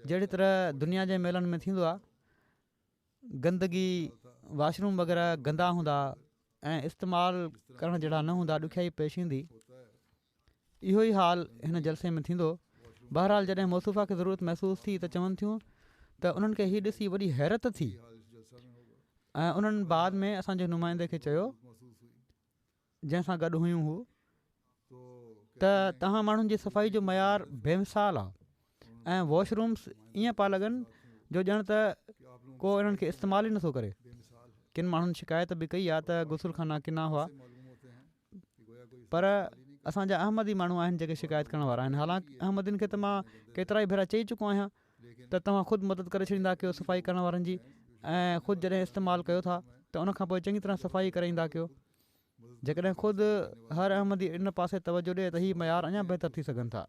जहिड़ी तरह दुनिया जे मेलनि में थींदो आहे, गंदगी वॉशरूम वग़ैरह गंदा हूंदा ऐं इस्तेमालु करण जहिड़ा न हूंदा, ॾुखियाई पेश ईंदी। इहो ई हाल हिन जलसे में थींदो। बहरहाल जॾहिं मसूफ़ा खे ज़रूरत महसूसु थी त चवनि थियूं त उन्हनि खे हीउ ॾिसी वॾी हैरत थी ऐं उन्हनि बाद में असांजे नुमाइंदे खे चयो जंहिंसां गॾु हुयूं हू त तव्हां माण्हुनि जी सफ़ाई जो मयारु बेमिसाल आहे ऐं वॉशरूम्स ईअं पिया लॻनि जो ॼण त को इन्हनि खे इस्तेमालु ई नथो करे। किन माण्हुनि शिकायत बि कई आहे त गुसलखाना किना हुआ, पर असांजा अहमदी माण्हू आहिनि जेके शिकायत करण वारा आहिनि। हालांकि अहमदीन खे त मां केतिरा ई भेरा चई चुको आहियां त तव्हां ख़ुदि मदद करे छॾींदा कयो सफ़ाई करण वारनि जी, ऐं ख़ुदि जॾहिं इस्तेमालु कयो था त उनखां पोइ चङी तरह सफ़ाई कराईंदा कयो। जेकॾहिं ख़ुदि हर अहमदी इन पासे तवजो ॾिए त हीअ मयार अञा बहितर थी सघनि था।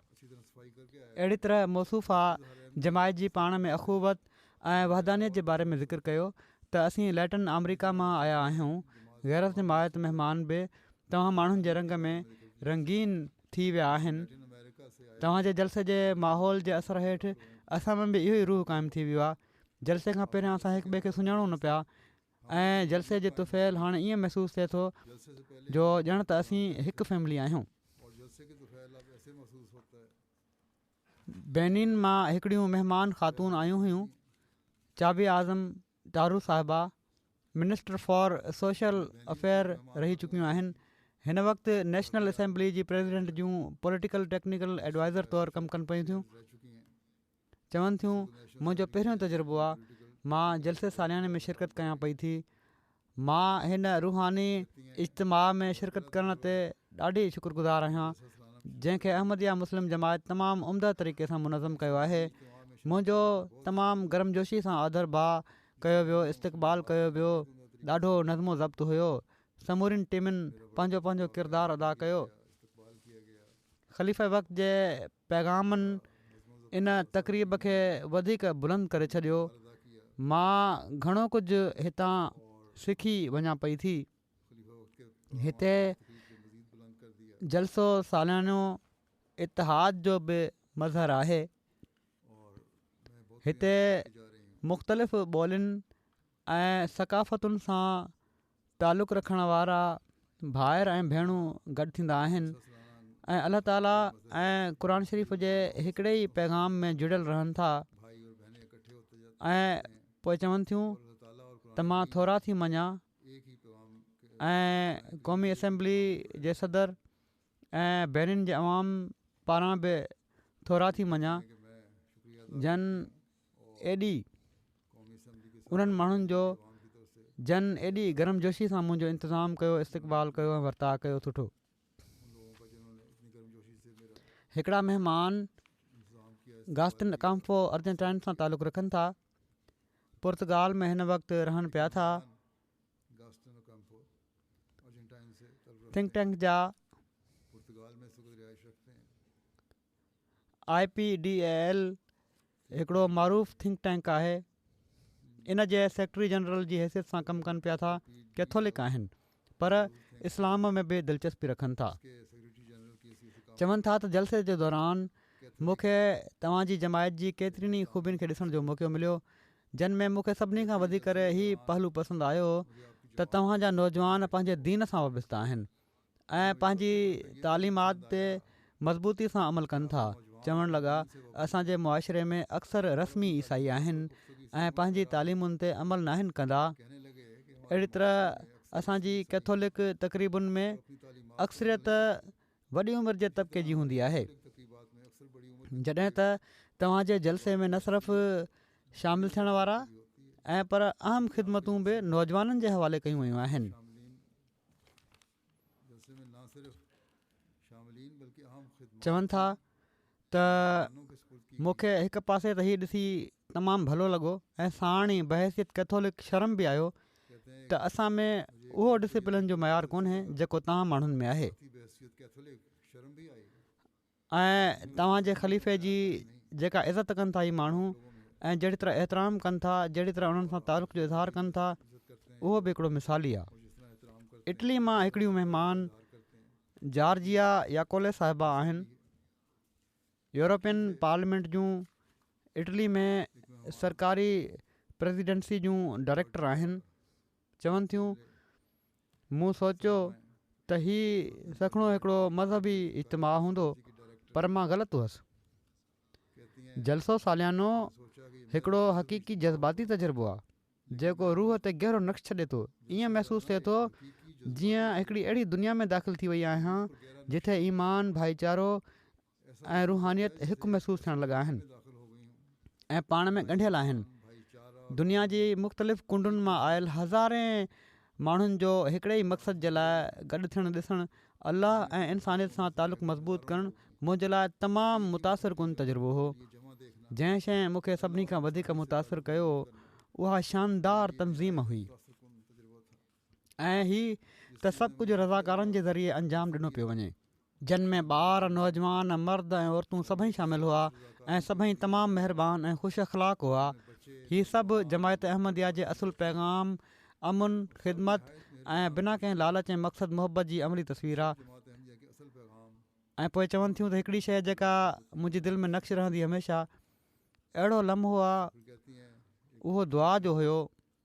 अहिड़ी तरह मौसूफ़ आहे जमायत जी पाण में अख़ूवत ऐं वहदानियत जे बारे में ज़िक्र कयो त असीं लैटिन अमरीका मां आया आहियूं। गैरत जमायत महिमान बि तव्हां माण्हुनि जे रंग में रंगीन थी विया आहिनि। तव्हांजे जलसे जे माहौल जे असर हेठि असां में बि इहो ई रूह क़ाइमु थी वियो आहे। जलसे खां पहिरियां असां हिक ॿिए खे सुञाणूं न पिया ऐं जलसे जे तुफ़ैल हाणे ईअं महसूसु थिए थो जो ॼण त असीं हिकु फैमिली आहियूं। बेनिन मां हिकिड़ियूं महिमान ख़ातून आयूं हुयूं। चाबी आज़म टारू साहिबा मिनिस्टर फॉर सोशल अफेयर रही चुकियूं आहिनि। हिन वक़्तु नेशनल असेंबली जी प्रेसिडेंट जूं पॉलिटिकल टेक्निकल एडवाइज़र तौरु कमु कनि पियूं थियूं। चवनि थियूं मुंहिंजो पहिरियों तजुर्बो आहे, मां जलसे सालियाने में शिरकत कयां पई थी। मां हिन रूहानी इज्तिमा में शिरकत करण ते ॾाढी शुक्रगुज़ार आहियां जंहिंखे अहमदिया मुस्लिम जमायत तमामु उम्दा तरीक़े सां मुनज़म कयो आहे। मुंहिंजो तमामु गर्मजोशी सां आदर भाउ कयो वियो, इस्तक़बाल कयो वियो, ॾाढो नज़्मो ज़ब्त हुयो। समूरिन टीमुनि पंहिंजो पंहिंजो किरदारु अदा कयो। ख़लीफ़े वक़्त जे पैगामनि इन तक़रीब खे वधीक बुलंद करे छॾियो। मां घणो कुझु हितां सिखी वञा पई थी। हिते जलसो सालियानो इतिहाद जो बि मज़हर आहे। हिते मुख़्तलिफ़ ॿोलियुनि ऐं सक़ाफ़तुनि सां तालुक़ु रखण वारा भाइर ऐं भेणूं गॾु थींदा आहिनि ऐं अलाह ताला ऐं क़ुर शरीफ़ जे हिकिड़े ई पैगाम में जुड़ियल रहनि था। ऐं पोइ चवनि थियूं त मां थोरा थी मञा ऐं क़ौमी असेंबली जे सदर ऐं बेनिन जे अवाम पारां बि थोरा थी मञा जन एॾी उन्हनि माण्हुनि जो जन एॾी गर्मजोशी सां मुंहिंजो इंतज़ामु कयो, इस्तक़बाल कयो ऐं वर्ताउ कयो सुठो। हिकिड़ा महिमान गास्टिन काम्फो अर्जेंटाइन सां तालुक़ु रखनि था। पुर्तगाल में हिन वक़्तु रहनि पिया था। थिंक टैंक जा IPDAL हिकिड़ो मरूफ़ थिंक टैंक आहे। इन जे सेक्रेटरी जनरल जी हैसियत सां कमु कनि पिया था। कैथोलिक आहिनि पर इस्लाम में बि दिलचस्पी रखनि था। चवनि था त जलसे जे दौरान मूंखे तव्हांजी जमायत जी केतिरनि ई ख़ूबियुनि खे ॾिसण जो मौक़ो मिलियो जिन में मूंखे सभिनी खां वधीक ही पहलू पसंदि आयो त तव्हांजा नौजवान पंहिंजे दीन सां वाबस्ता आहिनि ऐं पंहिंजी तालीमात ते मज़बूती सां अमल कनि था। चवणु लॻा असांजे मुआशिरे में अक्सर रस्मी ईसाई आहिनि ऐं पंहिंजी तालीमुनि ते अमल न आहिनि कंदा। अहिड़ी तरह असांजी कैथोलिक तक़रीबुनि में अक्सरियत वॾी उमिरि जे तबिके जी हूंदी आहे, जॾहिं त तव्हांजे जलसे में न सिर्फ़ु शामिलु थियण वारा ऐं पर अहम ख़िदमतूं बि नौजवाननि जे हवाले कयूं वयूं आहिनि। चवनि था त मूंखे हिकु पासे त हीउ ॾिसी तमामु भलो लॻो ऐं साण ई बहसियत कैथोलिक शर्म बि आयो त असां में उहो डिसिप्लिन जो मयारु कोन्हे जेको तव्हां माण्हुनि में आहे ऐं तव्हांजे ख़लीफ़े जी जेका इज़त कनि था ई माण्हू ऐं जहिड़ी तरह एतिराम कनि था, जहिड़ी तरह उन्हनि सां तालुक़ जो इज़हार कनि था, उहो बि हिकिड़ो मिसाली आहे। इटली मां हिकिड़ियूं महिमान जॉर्जिया याकोले साहिबा आहिनि। यूरोपियन पार्लियामेंट जूं इटली में सरकारी प्रेसिडेंसी जूं डायरेक्टर आहिनि। चवनि थियूं मूं सोचियो त हीउ सखणो हिकिड़ो मज़हबी इज्तिमा हूंदो पर मां ग़लति हुअसि। जलसो सालियानो हिकिड़ो हक़ीक़ी जज़्बाती तजुर्बो आहे जेको रूह ते गहरो नक्श छॾे थो। ईअं महसूसु थिए थो जीअं हिकिड़ी अहिड़ी दुनिया में दाख़िल थी वई आहियां जिथे ईमान, भाईचारो ऐं रूहानियत हिकु महसूसु थियण लॻा आहिनि ऐं पाण में ॻंढियल आहिनि। दुनिया जी मुख़्तलिफ़ कुंडुनि मां आयल हज़ारे माण्हुनि जो हिकिड़े ई मक़सद जे लाइ गॾु थियणु ॾिसणु, अलाह ऐं इंसानियत सां तालुक़ु मज़बूत करणु मुंहिंजे लाइ तमामु मुतासिर कुन तजुर्बो हो। जंहिं शइ मूंखे सभिनी खां वधीक मुतासिर कयो उहा शानदार तनज़ीम हुई। ऐं हीअ त सभु कुझु रज़ाकारनि जे ज़रिए अंजाम ॾिनो पियो वञे, जिन में ॿार, नौजवान, मर्द ऐं औरतूं सभई शामिल हुआ ऐं सभई तमामु महिरबान ऐं ख़ुशि अख़लाक़ हुआ। हीअ सभु जमायत अहमदिया जे असुलु पैगाम, अमुन, ख़िदमत ऐं बिना कंहिं लालच ऐं मक़सदु मुहबत जी अमली तस्वीर आहे। ऐं पोइ चवनि थियूं त हिकिड़ी शइ जेका मुंहिंजी दिलि में नक्श रहंदी हमेशह, अहिड़ो लम्हो आहे उहो दुआ जो हुयो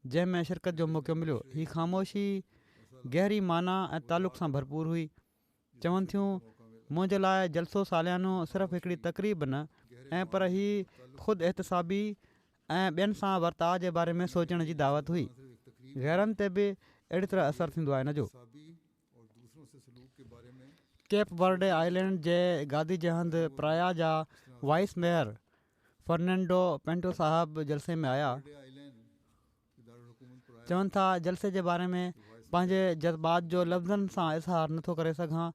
जंहिंमें शिरकत जो मौक़ो मिलियो। हीअ ख़ामोशी गहरी माना ऐं तालुक़ सां भरपूर हुई। चवनि थियूं मुंहिंजे लाइ जलसो सालियानो सिर्फ़ु हिकिड़ी तक़रीब न ऐं पर हीअ ख़ुदि एहतिसाबी ऐं ॿियनि सां वर्ताव जे बारे में सोचण जी दावत हुई। गैरनि ते बि अहिड़ी तरह असरु थींदो आहे हिन जो। केप वर्डे आइलैंड जे गादी जे हंधि प्राया जा वाइस मेयर फर्नैंडो पेंटो साहब जलसे में आया। चवनि था जलसे जे बारे में पंहिंजे जज़्बात जो लफ़्ज़नि सां इज़हार नथो करे सघां।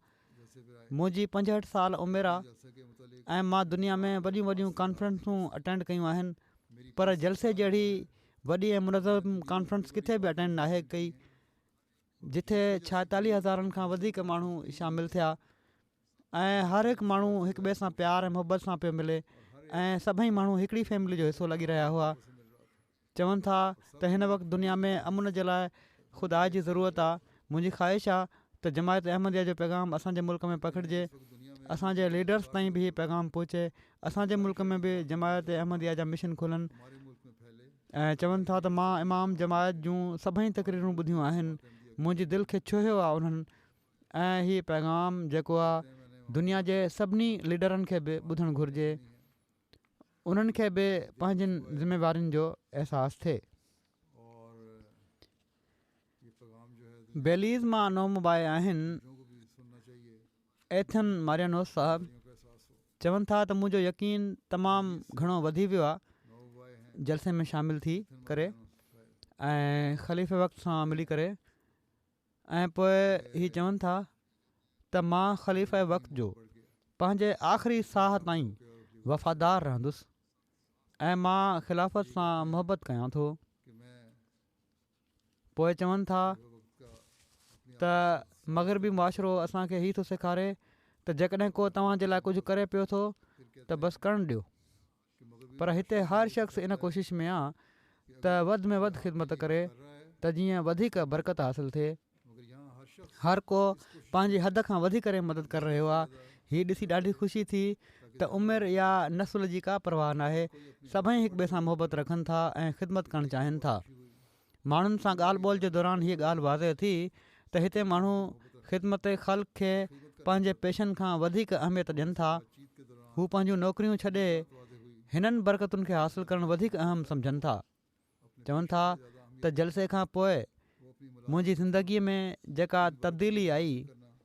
मुंहिंजी 65 साल उमिरि आहे ऐं मां दुनिया में वॾियूं वॾियूं कॉन्फ्रेंसूं अटेंड कयूं आहिनि, पर जलसे जहिड़ी वॾी ऐं मुनज़म कॉन्फ्रेंस किथे बि अटेंड नाहे कई जिथे 46,000 खां वधीक माण्हू शामिलु थिया ऐं हर हिकु माण्हू हिक ॿिए सां प्यार ऐं मुहबत सां पियो मिले ऐं सभई माण्हू हिकिड़ी फैमिली जो हिसो लॻी रहिया हुआ। चवनि था त हिन वक़्तु दुनिया में अमुन जे लाइ ख़ुदा जी ज़रूरत आहे। मुंहिंजी ख़्वाहिश आहे त जमायत अहमदिया जो पैगाम असांजे मुल्क में पखिड़िजे, असांजे लीडर्स ताईं बि हीअ पैगाम पहुचे, असांजे मुल्क में बि जमायत अहमदिया जा मिशन खुलनि। ऐं चवनि था त मां इमाम जमायत जूं सभई तक़रीरूं ॿुधियूं आहिनि, मुंहिंजी दिलि खे छुहियो आहे उन्हनि ऐं हीअ पैगाम जेको आहे दुनिया जे सभिनी लीडरनि खे बि ॿुधणु घुरिजे, उन्हनि खे बि पंहिंजनि ज़िम्मेवारियुनि जो अहसासु थिए। बेलीज़ मां नौमुबाए आहिनि एथन मारियानोस साहब। चवनि था त मुंहिंजो यकीन तमामु घणो वधी वियो आहे जलसे में शामिलु थी करे ऐं ख़लीफ़े वक़्त सां मिली करे। ऐं पोइ हीअ चवनि था त मां ख़लीफ़े वक़्त जो पंहिंजे आख़िरी साह ताईं वफ़ादार रहंदुसि ऐं मां ख़िलाफ़त सां मुहबत कयां थो। पोइ चवनि था त मग़रबी मुआशिरो असांखे हीअ थो सेखारे त जेकॾहिं को तव्हांजे लाइ कुझु करे पियो थो त बसि करणु ॾियो, पर हिते हर शख़्स इन कोशिश में आहे त वधि में वधि ख़िदमत करे त जीअं वधीक बरकत हासिलु थिए। हर को पंहिंजी हद खां वधी करे मदद करे रहियो आहे। हीअ ॾिसी ॾाढी ख़ुशी थी त उमिरि या नसुल जी का परवाह नाहे, सभई हिक ॿिए सां मुहबत रखनि था ऐं ख़िदमत करणु चाहिनि था। माण्हुनि सां ॻाल्हि ॿोल जे दौरान हीअ ॻाल्हि वाज़े थी त हिते माण्हू ख़िदमत ख़ल्क़ खे पंहिंजे पेशनि खां वधीक अहमियत ॾियनि था। हू पंहिंजूं नौकरियूं छॾे हिननि बरकतुनि खे हासिलु करणु वधीक अहम सम्झनि था। चवनि था त जलसे खां पोइ मुंहिंजी ज़िंदगीअ में जेका तब्दीली आई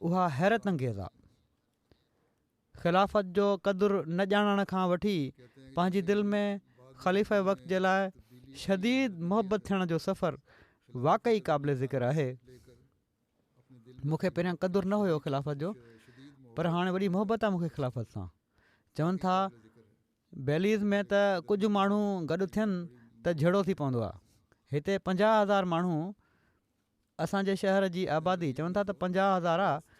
उहा हैरत अंगेज़ आहे। ख़िलाफ़त जो क़दुरु न ॼाणण खां वठी पंहिंजी दिलि में ख़लीफ़े वक़्त जे लाइ शदीद मुहबत थियण जो सफ़रु वाक़ई क़ाबिल ज़िक्र आहे। मूंखे पहिरियां क़दुरु न हुयो ख़िलाफ़त जो, पर हाणे वॾी मुहबत आहे मूंखे ख़िलाफ़त सां। चवनि था बेलीज़ में त कुझु माण्हू गॾु थियनि त झेड़ो थी पवंदो आहे। हिते 50,000 माण्हू असांजे शहर जी आबादी चवनि था त 50,000 आहे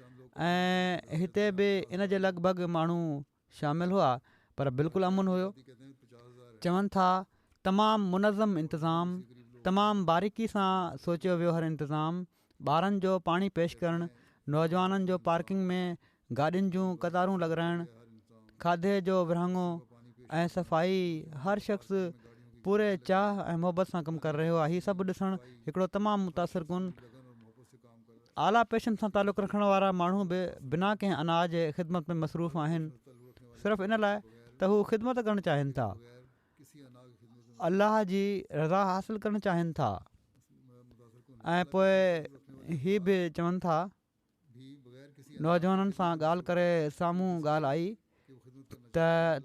ऐं हिते बि इन जे लॻभॻि माण्हू शामिलु हुआ, पर बिल्कुलु अमुन हुयो। चवनि था तमामु मुनज़म इंतिज़ाम, तमामु बारीकी सां सोचियो वियो हर इंतिज़ाम, ॿारनि जो पाणी पेश करणु, नौजवाननि जो पार्किंग में गाॾियुनि जूं कतारूं लॻाइणु, खाधे जो विरहाङो ऐं सफ़ाई, हर शख़्स पूरे चाह ऐं मुहबत सां कमु करे रहियो आहे। हीअ सभु ॾिसणु हिकिड़ो तमामु मुतासिर कुन आला पेशनि सां तालुक़ु रखण वारा माण्हू बि बिना कंहिं अनाज जे ख़िदमत में मसरूफ़ आहिनि, सिर्फ़ु इन लाइ त हू ख़िदमत करणु चाहिनि था, अलाह जी रज़ा हासिलु करणु चाहिनि था। ऐं पोइ हीअ बि चवनि था नौजवाननि सां ॻाल्हि करे साम्हूं ॻाल्हि आई त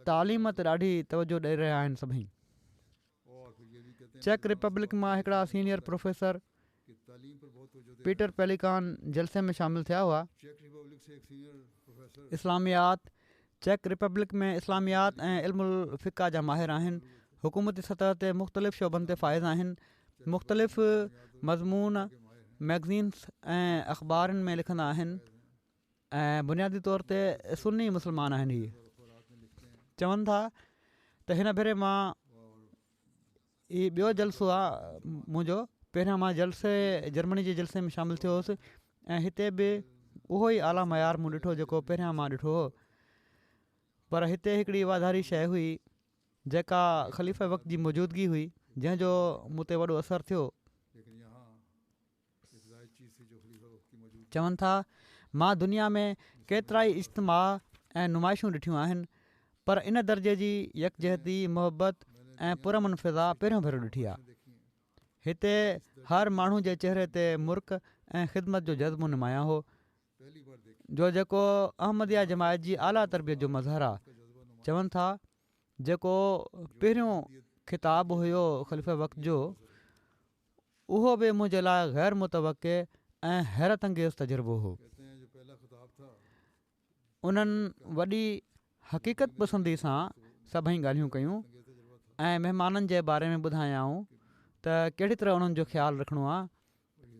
तालीम ते ॾाढी तवजो ॾेई रहिया आहिनि सभई। चेक रिपब्लिक मां हिकिड़ा सीनियर प्रोफेसर पीटर पेलिकान जलसे में शामिलु थिया हुआ। इस्लामियात चेक रिपब्लिक में इस्लामियात ऐं इल्मुल फ़िक़ा जा माहिर आहिनि। हुकूमती सतह ते मुख़्तलिफ़ शोबनि ते फ़ाइज़ आहिनि। मुख़्तलिफ़ मज़मून मैगज़ीन्स ऐं अख़बारनि में लिखंदा आहिनि ऐं बुनियादी तौर ते सुन्नी मुस्लमान आहिनि। हीअ चवनि था त हिन भेरे मां हीउ ॿियो जलसो आहे मुंहिंजो। पहिरियां मां जर्मनी जे जलसे में शामिलु थियो हुउसि ऐं हिते बि उहो ई आला मयार मूं ॾिठो जेको पहिरियां मां ॾिठो हो। पर हिते हिकिड़ी वाधारी शइ हुई जेका ख़लीफ़े वक़्त जी मौजूदगी हुई, जंहिंजो मूं ते वॾो असरु थियो। चवनि था मां दुनिया में केतिरा ई इज्तिमा ऐं नुमाइशूं ॾिठियूं आहिनि, पर इन दर्जे जी यकजहती, मुहबत ऐं पुरमन फिज़ा पहिरियों भेरो ॾिठी आहे। हिते हर माण्हू जे चहिरे ते मुर्क ऐं ख़िदमत जो जज़्बो नुमाया हो, जो जेको अहमदिया जमायत जी आला तरबियत जो मज़हर आहे। चवनि था जेको पहिरियों ख़िताबु हुयो ख़लीफ़े वक़्त जो, उहो बि मुंहिंजे लाइ ग़ैर मुतवक़े ऐं हैरत अंगेज़ तजुर्बो हो। उन्हनि वॾी हक़ीक़त पसंदी सां सभई ॻाल्हियूं कयूं ऐं महिमाननि जे बारे में ॿुधायाऊं त कहिड़ी तरह उन्हनि जो ख़्यालु रखिणो आहे।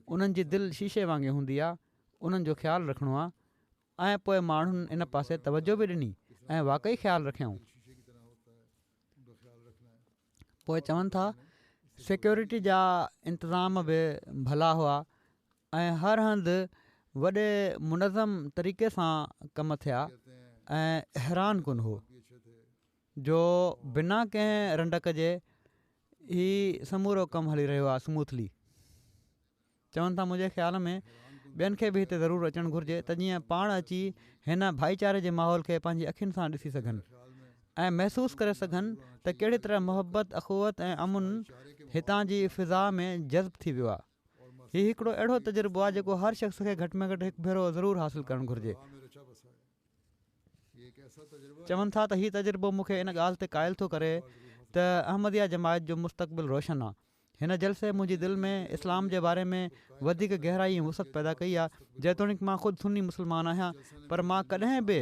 उन्हनि जी दिलि शीशे वांगुरु हूंदी आहे, उन्हनि जो ख़्यालु रखिणो आहे। ऐं पोइ माण्हुनि इन पासे तवजो बि ॾिनी ऐं वाक़ई ख़्यालु रखियऊं। पोइ चवनि था सिक्योरिटी जा इंतिज़ाम बि भला हुआ ऐं हर हंधि वॾे मुनज़म तरीक़े सां कम थिया ऐं हैरान कुन हो जो बिना कंहिं रंडक जे ही समूरो कमु हली रहियो आहे स्मूथली। चवनि था मुंहिंजे ख़्याल में ॿियनि खे बि हिते ज़रूरु अचणु घुरिजे त जीअं पाण अची हिन भाईचारे जे माहौल खे पंहिंजी अखियुनि सां ॾिसी सघनि ऐं महसूसु करे सघनि त कहिड़ी तरह मुहबत, अख़ुवत ऐं अमुन हितां जी फ़िज़ा में जज़्ब थी वियो आहे। हीउ हिकिड़ो अहिड़ो तजुर्बो आहे जेको हर शख़्स खे घटि में घटि हिकु भेरो ज़रूरु हासिलु करणु घुरिजे। चवनि था त हीउ तजुर्बो मूंखे इन ॻाल्हि ते क़ाइल थो करे त अहमदिया जमायत जो मुस्तक़बिल रोशन आहे। हिन जलसे मुंहिंजी दिलि में इस्लाम जे बारे में वधीक गहराई ऐं वुसत पैदा कई आहे। जेतोणीकि मां ख़ुदि सुन्नी मुस्लमान आहियां, पर मां कॾहिं बि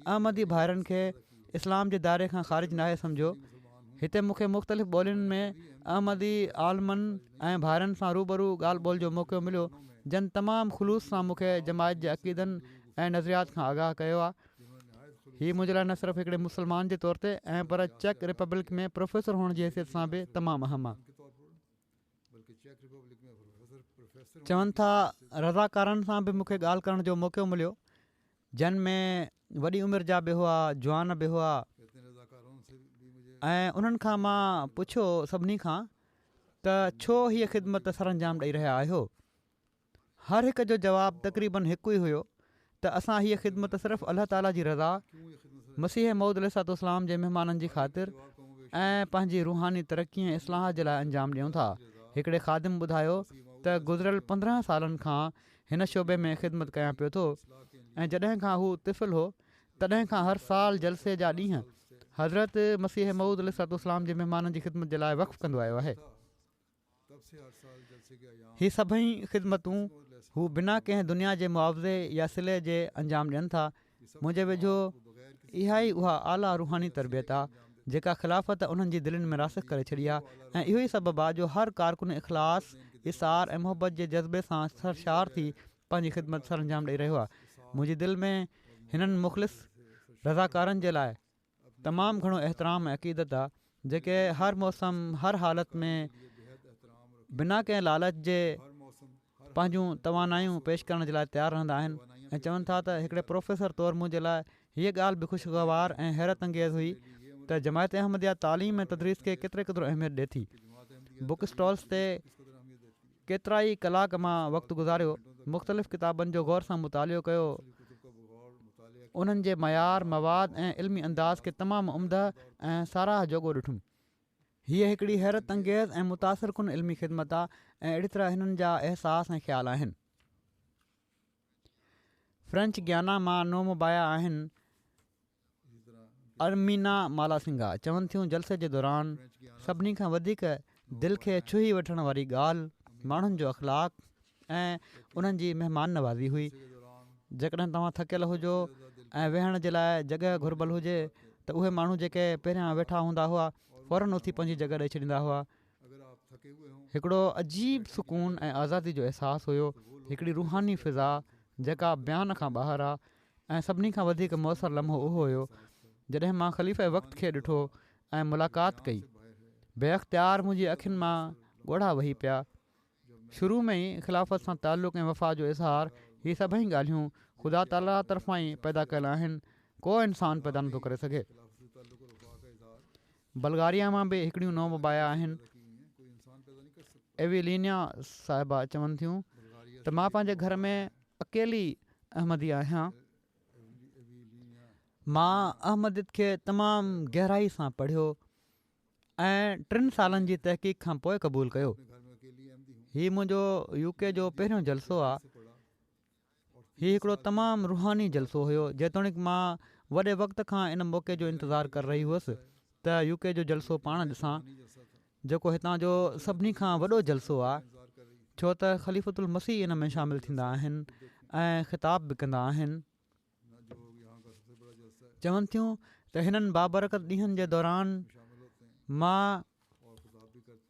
अहमदी भाइरनि खे इस्लाम जे दायरे खां ख़ारिज नाहे सम्झो। हिते मूंखे मुख़्तलिफ़ ॿोलियुनि में अहमदी आलमनि ऐं भाइरनि सां रूबरू ॻाल्हि ॿोल जो मौक़ो मिलियो, जन तमामु ख़ुलूस सां मूंखे जमायत जे अक़ीदनि ऐं नज़रियात खां आगाह कयो आहे। हीअ मुंहिंजे लाइ न सिर्फ़ु हिकिड़े मुस्लमान जे तौर ते ऐं पर चेक रिपब्लिक में प्रोफेसर हुअण जी हैसियत सां बि तमामु अहम आहे। चवनि था रज़ाकारनि सां बि मूंखे ॻाल्हि करण जो मौक़ो मिलियो, जिन में वॾी उमिरि जा बि हुआ, जवान बि हुआ ऐं उन्हनि खां मां पुछियो सभिनी खां त छो हीअ ख़िदमत सरअंजाम ॾेई रहिया आहियो। हर हिक जो जवाबु तक़रीबन हिकु ई हुयो त असां हीअ ख़िदमत सिर्फ़ु अलाह ताला जी रज़ा, मसीह मऊद अलैहिस्सलाम जे महिमाननि जी ख़ातिर ऐं पंहिंजी रूहानी तरक़ी ऐं इस्लाह जे लाइ अंजाम ॾियूं था। हिकिड़े ख़ादिम ॿुधायो त गुज़िरियल 15 सालनि खां हिन शोबे में ख़िदमत कयां पियो थो ऐं जॾहिं खां हू तिफ़िल हो तॾहिं खां हर साल जलसे जा ॾींहं हज़रत मसीह मऊद अलैहिस्सलाम जे महिमाननि जी ख़िदमत जे लाइ वक़्फ़ कंदो आयो आहे। हीअ सभई ख़िदमतूं हू बिना कंहिं दुनिया जे मुआवज़े या सिले जे अंजाम ॾियनि था। मुंहिंजे वेझो इहा ई उहा आला रूहानी तरबियत आहे जेका ख़िलाफ़त उन्हनि जी दिलनि में रासिख़ करे छॾी आहे ऐं इहो ई सबबु आहे जो हर कारकुन इख़लास, इसार ऐं मुहबत जे जज़्बे सां सरशार थी पंहिंजी ख़िदमत सरअंजाम ॾेई रहियो आहे। मुंहिंजी दिलि में हिननि मुख़लिस रज़ाकारनि जे लाइ तमामु घणो एतिराम ऐं अक़ीदत आहे, जेके हर मौसम, हर हालत में बिना कंहिं लालच जे पंहिंजूं तवानायूं पेश करण जे लाइ तयारु रहंदा आहिनि। ऐं चवनि था त हिकिड़े प्रोफेसर तौरु मुंहिंजे लाइ हीअ ॻाल्हि बि ख़ुशगवार ऐं हैरत अंगेज़ हुई त जमायत अहमदिया तालीम ऐं तदरीस खे केतिरो अहमियत ॾिए थी। बुक स्टॉल्स ते केतिरा ई कलाक मां वक़्तु गुज़ारियो, मुख़्तलिफ़ किताबनि जो गौर सां मुतालियो कयो, उन्हनि जे मयार, मवाद ऐं इल्मी अंदाज़ खे तमामु उम्दा ऐं साराह जोॻो ॾिठुमि। हीअ हिकिड़ी हैरत अंगेज़ ऐं मुतासिर कुन इल्मी ख़िदमत आहे ऐं अहिड़ी तरह हिननि जा अहसास ऐं ख़्याल आहिनि। फ्रेंच गियाना मां नोमबाया आहिनि अरमीना मालासिंगा। चवनि थियूं जलसे जे दौरान सभिनी खां वधीक दिलि खे छुही वठण वारी ॻाल्हि माण्हुनि जो अख़लाक़ ऐं उन्हनि जी महिमान नवाज़ी हुई। जेकॾहिं तव्हां थकियल हुजो ऐं वेहण जे लाइ जॻह घुरिबल हुजे त उहे माण्हू जेके पहिरियां वेठा हूंदा हुआ फ़ौरन उथी पंहिंजी जॻह ॾेई छॾींदा हुआ हिकिड़ो अजीब सुकून ऐं आज़ादी जो अहसासु हुयो, हिकिड़ी रूहानी फ़िज़ा जेका बयान खां ॿाहिरि आहे। ऐं सभिनी खां वधीक मुयसरु लम्हो उहो हुयो जॾहिं मां ख़लीफ़े वक़्त खे ॾिठो ऐं मुलाक़ात कई। बेअख़्तियार मुंहिंजी अखियुनि मां ॻोढ़ा वही पिया। शुरू में ई ख़िलाफ़त सां तालुक़ ऐं वफ़ा जो इज़हार, हीअ सभई ॻाल्हियूं ख़ुदा ताला तरफ़ां ई पैदा कयल आहिनि, को इंसानु पैदा नथो करे सघे। बल्गारिया मां बि हिकिड़ियूं नोम बाया आहिनि। एविलिनिया साहिबा चवनि थियूं त मां पंहिंजे घर में अकेली अहमदी आहियां। मां अहमदियत खे तमामु गहराई सां पढ़ियो ऐं 3 सालनि जी तहक़ीक़ खां पोइ क़बूलु कयो। हीउ मुंहिंजो UK जो पहिरियों जलसो आहे। हीउ हिकिड़ो तमामु रुहानी जलसो हुयो, जेतोणीकि मां वॾे वक़्त खां इन मौक़े जो इंतज़ारु करे रही हुअसि त UK जो जलसो पाण ॾिसां, जेको हितां जो सभिनी खां वॾो जलसो आहे, छो त ख़लीफ़तुल मसीह इन में शामिलु थींदा आहिनि ऐं ख़िताब बि कंदा आहिनि। चवनि थियूं त हिननि बाबरकत ॾींहंनि जे दौरान मां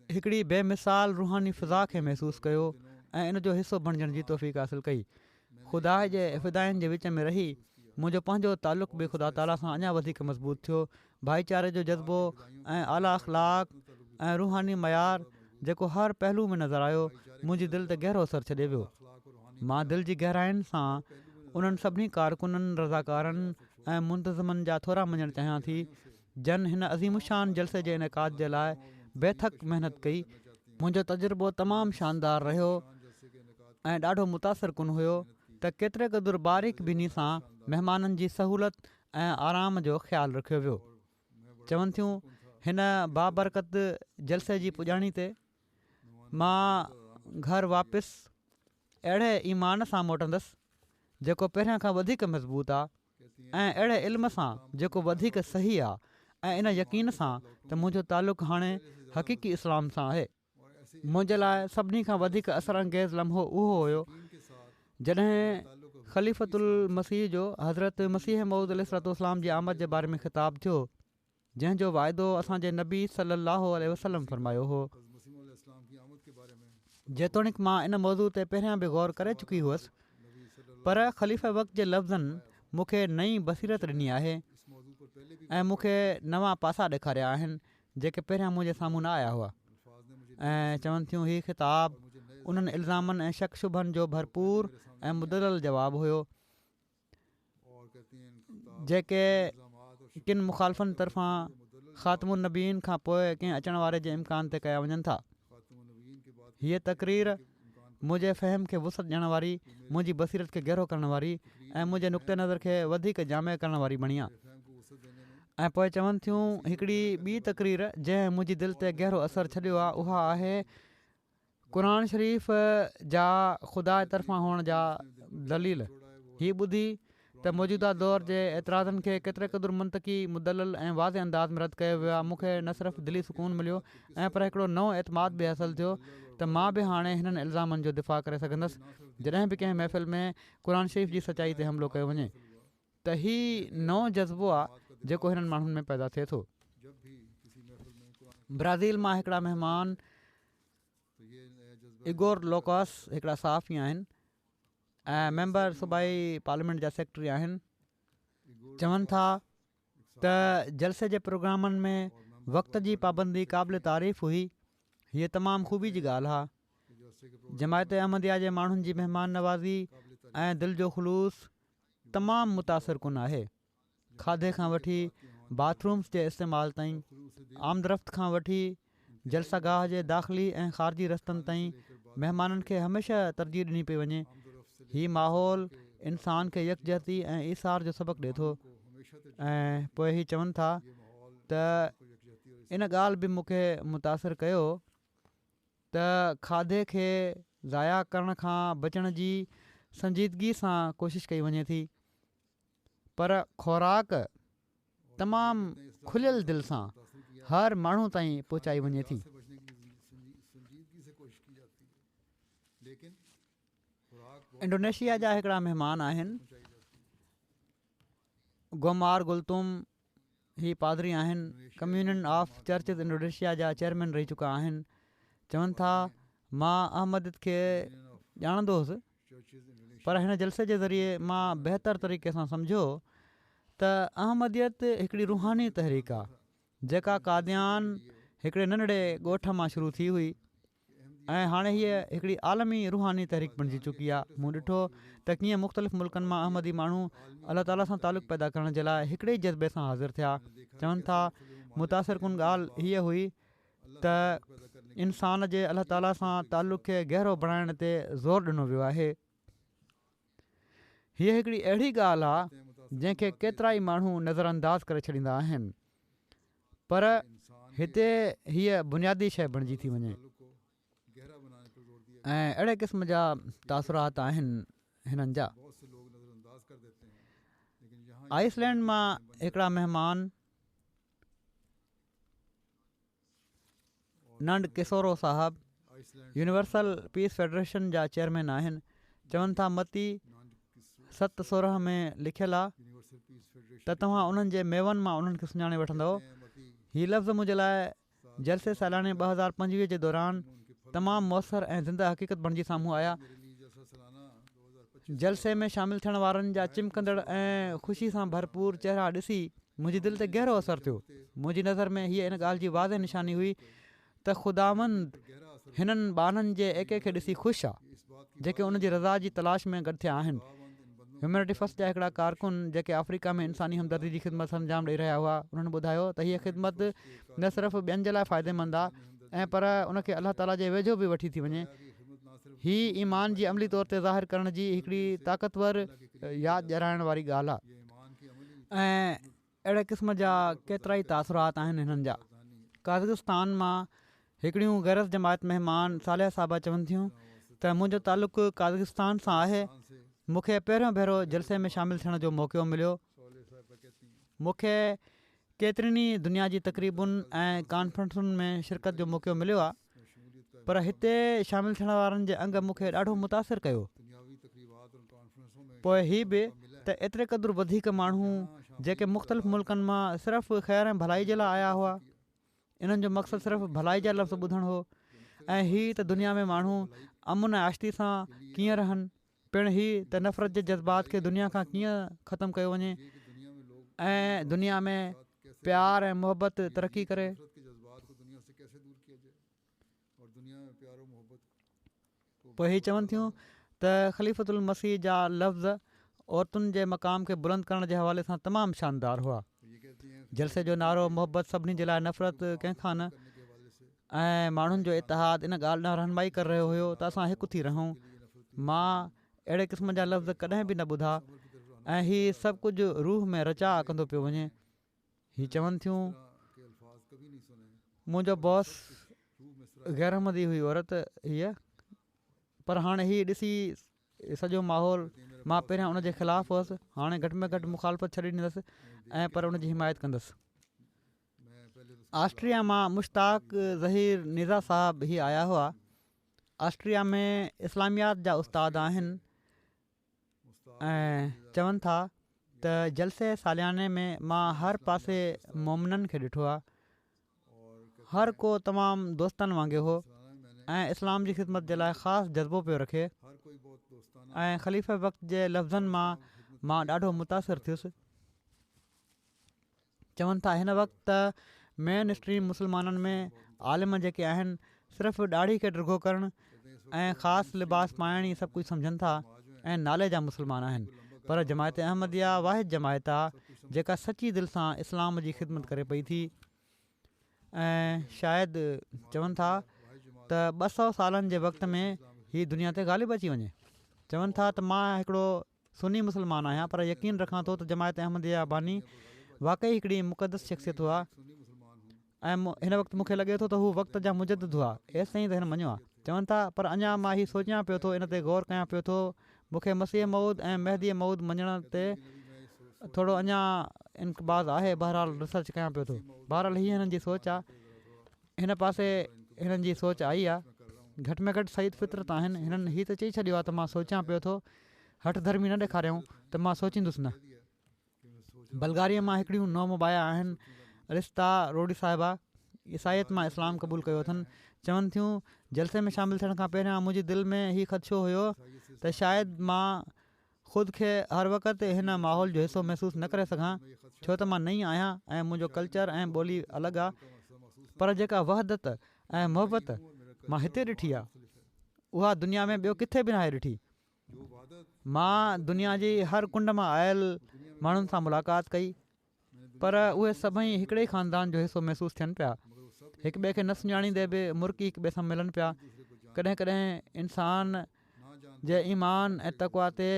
हिकिड़ी बेमिसाल रूहानी फ़िज़ा खे महसूसु कयो ऐं इन जो हिसो बणिजण जी तौफ़ीक़ हासिलु कई। ख़ुदा जे फ़िदाइनि जे विच में रही मुंहिंजो पंहिंजो तालुक़ बि ख़ुदा ताला सां अञा वधीक मज़बूत थियो। भाईचारे जो जज़्बो ऐं आला अख़लाक ऐं रूहानी मयार जेको हर पहलू में नज़र आयो, मुंहिंजी दिलि ते गहरो असरु छॾे वियो। मां दिलि जी गहराइनि सां उन्हनि सभिनी कारकुननि, रज़ाकारनि ऐं मुंतज़मनि जा थोरा मञणु चाहियां थी जन हिन अज़ीमुशान जलसे जे इनेकाद जे लाइ बेथक महिनत कई। मुंहिंजो तजुर्बो तमामु शानदार रहियो ऐं ॾाढो मुतासिर कुन हुयो त केतिरे क़दुरु बारीक बीनी सां महिमाननि जी सहूलत ऐं आराम जो ख़्यालु रखियो वियो। चवनि थियूं हिन बाबरकत जलसे जी पुॼाणी ते मां घर वापसि अहिड़े ईमान सां मोटंदसि जेको पहिरियां खां वधीक मज़बूत आहे ऐं अहिड़े इल्म सां जेको वधीक सही आहे ऐं इन यकीन सां त मुंहिंजो तालुक़ु हाणे हक़ीक़ी इस्लाम सां आहे। मुंहिंजे लाइ सभिनी खां वधीक असर अंगेज़ लम्हो उहो हुयो जॾहिं ख़लीफ़तुल मसीह जो हज़रत मसीह मऊद अलैहिस्सलाम जी आमद जे बारे में ख़िताबु थियो, जंहिंजो वाइदो असांजे नबी सल्लल्लाहु अलैहि वसल्लम फरमायो हो। जेतोणीकि मां इन मौज़ू ते पहिरियां बि ग़ौर करे चुकी हुअसि, पर ख़लीफ़े वक़्त जे लफ़्ज़नि मूंखे नई बसीरत ॾिनी आहे ऐं मूंखे नवां पासा ॾेखारिया आहिनि जेके पहिरियां मुंहिंजे साम्हूं न आया हुआ। ऐं चवनि थियूं हीउ ख़िताबु उन्हनि इल्ज़ामनि ऐं शक शुबहनि जो भरपूर ऐं मुदलल जवाबु हुयो जेके किन मुख़ालिफ़नि तरफ़ां ख़ातमुन नबीन खां पोइ कंहिं अचण वारे जे इम्कान ते कया वञनि था। हीअ तक़रीर मुंहिंजे फ़हम खे वुसत ॾियण वारी, मुंहिंजी बसीरत खे गहरो करण वारी ऐं मुंहिंजे नुक़्ते नज़र खे वधीक जामे करण वारी बणी आहे। ऐं पोइ चवनि थियूं हिकिड़ी ॿी तक़रीर जंहिं मुंहिंजी दिलि ते गहरो असरु छॾियो आहे, उहा आहे क़ुर शरीफ़ जा ख़ुदा जे तरफ़ां हुअण जा दलील। हीअ ॿुधी त मौजूदा दौर जे एतिराज़नि खे केतिरे क़दुरु मुंतक़ी, मुदलल ऐं वाज़े अंदाज़ में रद्द कयो वियो आहे, मूंखे न सिर्फ़ु दिली सुकून मिलियो ऐं पर हिकिड़ो नओं एतमाद बि हासिलु थियो त मां बि हाणे हिननि इल्ज़ामनि जो दिफ़ा करे सघंदसि जॾहिं बि कंहिं महफ़िल में क़ुर शरीफ़ जी सचाई ते हमिलो कयो वञे। त हीउ नओं जज़्बो आहे जेको हिननि माण्हुनि में पैदा थिए थो। ब्राज़ील मां हिकिड़ा महिमान इगोर लोकास हिकिड़ा सहाफ़ी आहिनि ऐं मेंबर सूबाई पार्लियामेंट जा सेक्रेटरी आहिनि। चवनि था त जलसे जे प्रोग्रामनि में वक़्त जी पाबंदी क़ाबिल तारीफ़ हुई। हीअ तमामु ख़ूबी जी ॻाल्हि आहे। जमायत अहमदिया जे माण्हुनि जी महिमान नवाज़ी ऐं दिलि जो ख़ुलूस तमामु मुतासिर कुन आहे। खाधे खां वठी बाथरूम्स जे इस्तेमालु ताईं, आमदरफ़्त खां वठी जलसागाह जे दाख़िली ऐं ख़ारिजी रस्तनि ताईं महिमाननि खे हमेशह तरजीह ॾिनी पई वञे। हीउ माहौल इंसान खे यकजहती ऐं ईसार जो सबक़ु ॾिए थो। ऐं पोइ हीउ चवनि था त इन ॻाल्हि बि मूंखे मुतासिर कयो त खाधे खे ज़ाया करण खां बचण जी संजीदगी सां कोशिशि कई वञे थी, पर ख़ुराक तमामु खुलियल दिलि सां हर माण्हू ताईं पहुचाई वञे थी। इंडोनेशिया जा हिकिड़ा महिमान आहिनि, गोमार गुलतुम। ही पादरी आहिनि, कम्यूनियन ऑफ चर्चिस इंडोनेशिया जा चेयरमैन रही चुका आहिनि। चवनि था मां अहमद खे ॼाणंदो हुउसि, पर हिन जलसे जे ज़रिए मां बहितर तरीक़े सां सम्झो त अहमदियत हिकिड़ी रुहानी तहरीक आहे जेका कादियान हिकिड़े नंढड़े ॻोठ मां शुरू थी हुई ऐं हाणे हीअ हिकिड़ी आलमी रुहानी तहरीक बणिजी चुकी आहे। मूं ॾिठो त कीअं मुख़्तलिफ़ मुल्कनि मां अहमदी माण्हू अलाह ताला सां तालुक़ु पैदा करण जे लाइ हिकिड़े ई जज़्बे सां हाज़िर थिया। चवनि था मुतासिर कुन ॻाल्हि हीअ हुई त इंसान जे अलाह ताला सां तालुक़ खे गहरो बणाइण ते ज़ोर ॾिनो वियो आहे। हीअ हिकिड़ी अहिड़ी ॻाल्हि आहे जंहिंखे केतिरा ई माण्हू नज़रअंदाज़ करे छॾींदा आहिनि, पर हिते हीअ बुनियादी शइ बणिजी थी वञे ऐं अहिड़े क़िस्म जा तासुरात आहिनि हिननि जा। आइसलैंड मां हिकिड़ा महिमान नंड किसोरो साहब यूनिवर्सल पीस फेडरेशन जा चेयरमैन आहिनि। चवनि था मती 7:16 में लिखियलु आहे त तव्हां उन्हनि जे मेवनि मां उन्हनि खे सुञाणे वठंदव। हीअ लफ़्ज़ मुंहिंजे लाइ जलसे सालाने 2025 जे दौरान तमामु मुयसरु ऐं ज़िंदा हक़ीक़त बणिजी साम्हूं आया। जलसे में शामिलु थियण वारनि जा चिमकंदड़ ऐं ख़ुशी सां भरपूर चहिरा ॾिसी मुंहिंजी दिलि ते गहरो असरु थियो। मुंहिंजी नज़र में हीअ इन ॻाल्हि जी वाज़े निशानी हुई त ख़ुदावंद हिननि ॿारनि जे एके खे ॾिसी ख़ुशि आहे जेके उन जी रज़ा जी तलाश में गॾु थिया आहिनि। ह्यूमैनिटी फस्ट जा हिकिड़ा कारकुन जेके अफ्रीका में इंसानी हमदर्दी जी ख़िदमत अंजाम ॾेई रहिया हुआ, उन्हनि ॿुधायो त हीअ ख़िदमत न सिर्फ़ु ॿियनि जे लाइ फ़ाइदेमंद आहे ऐं पर उनखे अलाह ताला जे वेझो बि वठी थी वञे। हीअ ईमान जी अमली तौर ते ज़ाहिर करण जी हिकिड़ी ताक़तवर यादि ॾियाराइण वारी ॻाल्हि आहे ऐं अहिड़े क़िस्म जा केतिरा ई तासुरात आहिनि हिननि जा। काज़ाकिस्तान मां हिकिड़ियूं गैरस जमायत महिमान सालिया साहिबा चवनि थियूं त मुंहिंजो तालुक़ु काज़ाकिस्तान सां आहे। मूंखे पहिरियों भेरो जलसे में शामिलु थियण जो मौक़ो मिलियो। मूंखे केतिरनि ई दुनिया जी तक़रीबुनि ऐं कॉन्फ्रेंसुनि में शिरकत जो मौक़ो मिलियो आहे, पर हिते शामिलु थियण वारनि जे अंग मूंखे ॾाढो मुतासिर कयो। पोइ हीअ बि त एतिरे क़दुरु वधीक माण्हू जेके मुख़्तलिफ़ मुल्कनि मां सिर्फ़ु ख़ैर ऐं भलाई जे लाइ आया हुआ, इन्हनि जो मक़सदु सिर्फ़ु भलाई जा लफ़्ज़ ॿुधणु हो ऐं हीअ त दुनिया में माण्हू अमुन ऐं आश्ती सां कीअं रहनि, पिणु हीअ त नफ़रत जे जज़्बात खे दुनिया खां कीअं ख़तमु कयो वञे ऐं दुनिया में प्यार ऐं मुहबत तरक़ी करे। पोइ हीअ चवनि थियूं त ख़लीफ़तुल मसीह जा लफ़्ज़ औरतुनि जे मक़ाम खे बुलंद करण जे हवाले सां तमामु शानदार हुआ। जलसे जो नारो मुहबत सभिनी जे लाइ नफ़रत कंहिंखां न ऐं माण्हुनि जो इतिहाद इन ॻाल्हि ॾांहुं रहनुमाई करे रहियो हुयो त असां हिकु थी रहूं। मां अहिड़े क़िस्म जा लफ़्ज़ कॾहिं बि न ॿुधा ऐं हीअ सभु कुझु रूह में रचा कंदो पियो वञे। हीअ चवनि थियूं मुंहिंजो बॉस गैरहमदी हुई औरत हीअ, पर हाणे हीअ ॾिसी सॼो माहौल मां पहिरियां उनजे ख़िलाफ़ु हुअसि, हाणे घटि में घटि मुखालफ़त छॾे ॾींदसि ऐं पर उनजी हिमायत कंदसि। ऑस्ट्रिया मां मुश्ताक ज़हीर निज़ा साहब ही आया हुआ। ऑस्ट्रिया में इस्लामियात जा उस्ताद आहिनि ऐं चवनि था त जलसे सालियाने में मां हर पासे मोमिननि खे ॾिठो आहे। हर को तमामु दोस्तनि वांगुरु हो ऐं इस्लाम जी ख़िदमत जे लाइ ख़ासि जज़्बो पियो रखे ऐं ख़लीफ़े वक़्त जे लफ़्ज़नि मां ॾाढो मुतासिर थियुसि। चवनि था हिन वक़्तु त मेन स्ट्रीम मुस्लमाननि में आलिम जेके आहिनि सिर्फ़ु ॾाढ़ी खे डिघो करणु ऐं ख़ासि लिबास पाइण ई सभु कुझु सम्झनि था ऐं नाले जा मुस्लमान आहिनि, पर जमायत अहमदिया वाहिद जमायत आहे जेका सची दिलि सां इस्लाम जी ख़िदमत करे पई थी ऐं शायदि चवनि था त 200 सालनि जे वक़्त में हीअ दुनिया ते ग़ालिब अची वञे। चवनि था त मां हिकिड़ो सुन्नी मुस्लमान आहियां, पर यकीन रखां थो त जमायत अहमदिया बानी वाक़ई हिकिड़ी मुक़दस शख़्सियत हुआ ऐं हिन वक़्तु मूंखे लॻे थो त हू वक़्त जा मुजद्दिद हुआ। एसि ताईं त हिन मञियो आहे। चवनि था पर अञा मां हीअ सोचियां पियो थो, इन ते गौर कयां पियो थो, मूंखे मसीह मऊद ऐं मेहदी मऊद मञण ते थोरो अञा इनक़बाज़ आहे। बहरहाल रिसर्च कयां पियो थो। बहरहाल हीअ हिननि जी सोच आहे, हिन पासे हिननि जी सोच आई आहे। घटि में घटि सईद फितरत आहिनि। हिननि हीअ त चई छॾियो आहे त मां सोचियां पियो थो, हठ धर्मी न ॾेखारियऊं त मां सोचींदुसि न। बल्गारिया मां हिकिड़ियूं नौ मुबाया आहिनि, रिश्ता रोडी साहिबा, ईसाइत मां इस्लाम क़बूलु कयो अथनि, चवनि थियूं जलसे में शामिलु थियण खां पहिरियां मुंहिंजे दिलि में हीउ ख़दशो हुयो त शायदि मां ख़ुदि खे हर वक़्तु हिन माहौल जो हिसो महसूसु न करे सघां, छो त मां नई आहियां ऐं मुंहिंजो कल्चर ऐं ॿोली अलॻि आहे। पर जेका वहदत ऐं मुहबत मां हिते ॾिठी आहे, उहा दुनिया में ॿियो किथे बि नाहे ॾिठी। मां दुनिया जी हर कुंड मां आयल माण्हुनि सां मुलाक़ात कई, पर उहे सभई हिकिड़े ई ख़ानदान जो हिसो महसूसु थियनि पिया। हिक ॿिए खे न सुञाणींदे बि मुर्की हिक ॿिए सां मिलनि पिया। कॾहिं कॾहिं इंसान जे ईमान ऐं तक़वा ते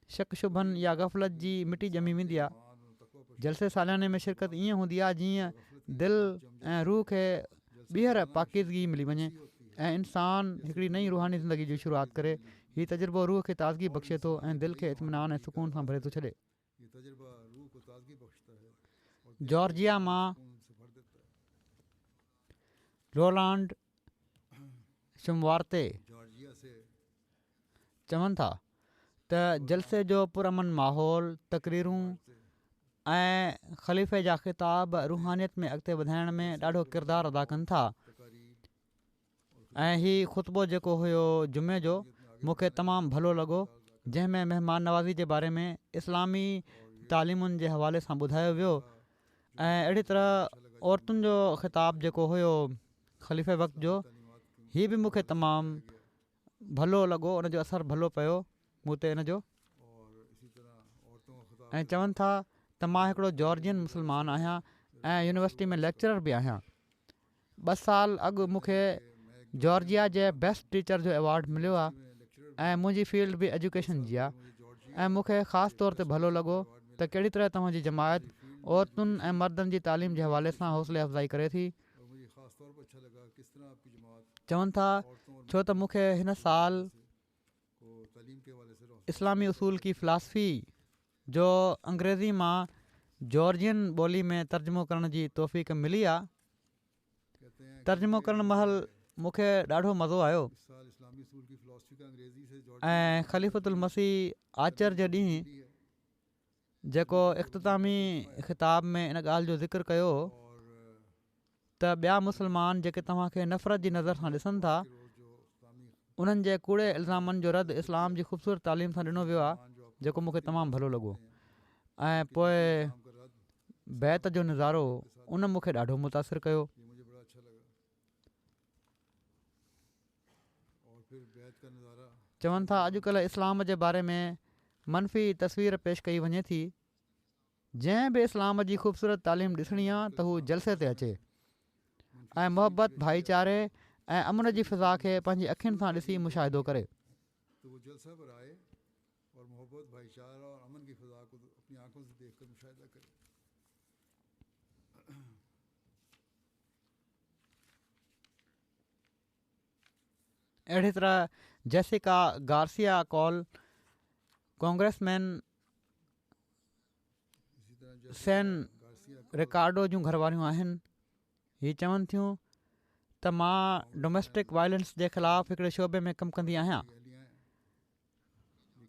शक शुभनि या गफ़लत जी मिटी ॼमी वेंदी आहे। जलसे सालियाने में शिरकत ईअं हूंदी आहे जीअं दिलि ऐं रूह खे ॿीहर पाकीज़गी मिली वञे ऐं इंसानु हिकिड़ी नई रूहानी ज़िंदगी जी शुरूआति करे। हीउ तजुर्बो रूह खे ताज़गी बख़्शे थो ऐं दिलि खे इत्मिनान ऐं सुकून सां भरे थो छॾे। जॉर्जिया मां रोलांड शुमवारते चवनि था त जलसे जो पुरअमन माहौल, तक़रीरूं ऐं ख़लीफ़े जा ख़िताब रूहानियत में अॻिते वधाइण में ॾाढो किरदारु अदा कनि था। ऐं हीउ ख़ुतबो जेको हुयो जुमे जो, मूंखे तमामु भलो लॻो, जंहिंमें महिमान नवाज़ी जे बारे में इस्लामी तालीमुनि जे हवाले सां ॿुधायो वियो। ऐं अहिड़ी तरह औरतुनि जो ख़िताब जेको हुयो ख़लीफ़े वक़्त जो, हीउ बि मूंखे तमामु भलो लॻो, उनजो असरु भलो पियो मूं ते इन जो। ऐं चवनि था त मां हिकिड़ो जॉर्जियन मुस्लमान आहियां ऐं यूनिवर्सिटी में लेक्चरर बि आहियां। 2 साल अॻु मूंखे जॉर्जिया जे बेस्ट टीचर जो अवॉर्ड मिलियो आहे ऐं मुंहिंजी फील्ड बि एजुकेशन जी आहे। ऐं मूंखे ख़ासि तौर ते भलो लॻो त कहिड़ी तरह तव्हांजी जमायत औरतुनि ऐं मर्दनि जी तालीम जे हवाले सां हौसले अफ़ज़ाई करे थी। चवनि था छो त मूंखे हिन साल इस्लामी उसूल की फ़िलासफ़ी जो अंग्रेज़ी मां जॉर्जियन ॿोली में तर्जुमो करण जी तौफ़ीक़ मिली आहे। तर्जुमो करण महिल मूंखे ॾाढो मज़ो आयो ऐं ख़लीफ़तुल मसीह आचर जे ॾींहुं जेको इख़्तितामी ख़िताब में इन ॻाल्हि जो ज़िक्र कयो त ॿिया मुस्लमान जेके तव्हांखे नफ़रत जी नज़र सां ॾिसनि था, उन्हनि जे कूड़े इल्ज़ामनि जो रद्द इस्लाम जी ख़ूबसूरत तालीम सां ॾिनो वियो आहे, जेको मूंखे तमामु भलो लॻो। ऐं पोइ बैत जो नज़ारो उन मूंखे ॾाढो मुतासिर कयो। चवनि था अॼुकल्ह इस्लाम जे बारे में मनफ़ी तस्वीर पेश कई वञे थी। जंहिं बि इस्लाम जी ख़ूबसूरत तालीम ॾिसणी आहे त हू जलसे ते अचे ऐं मोहबत, भाईचारे ऐं अमन जी फ़िज़ा खे पंहिंजी अखियुनि सां ॾिसी मुशाहिदो करे। अहिड़ी तरह Jessica Garcia call congressman San Ricardo जूं घरवारियूं आहिनि। हीअ चवनि थियूं त मां डोमेस्टिक वायलेंस जे ख़िलाफ़ु हिकिड़े शोबे में कमु कंदी आहियां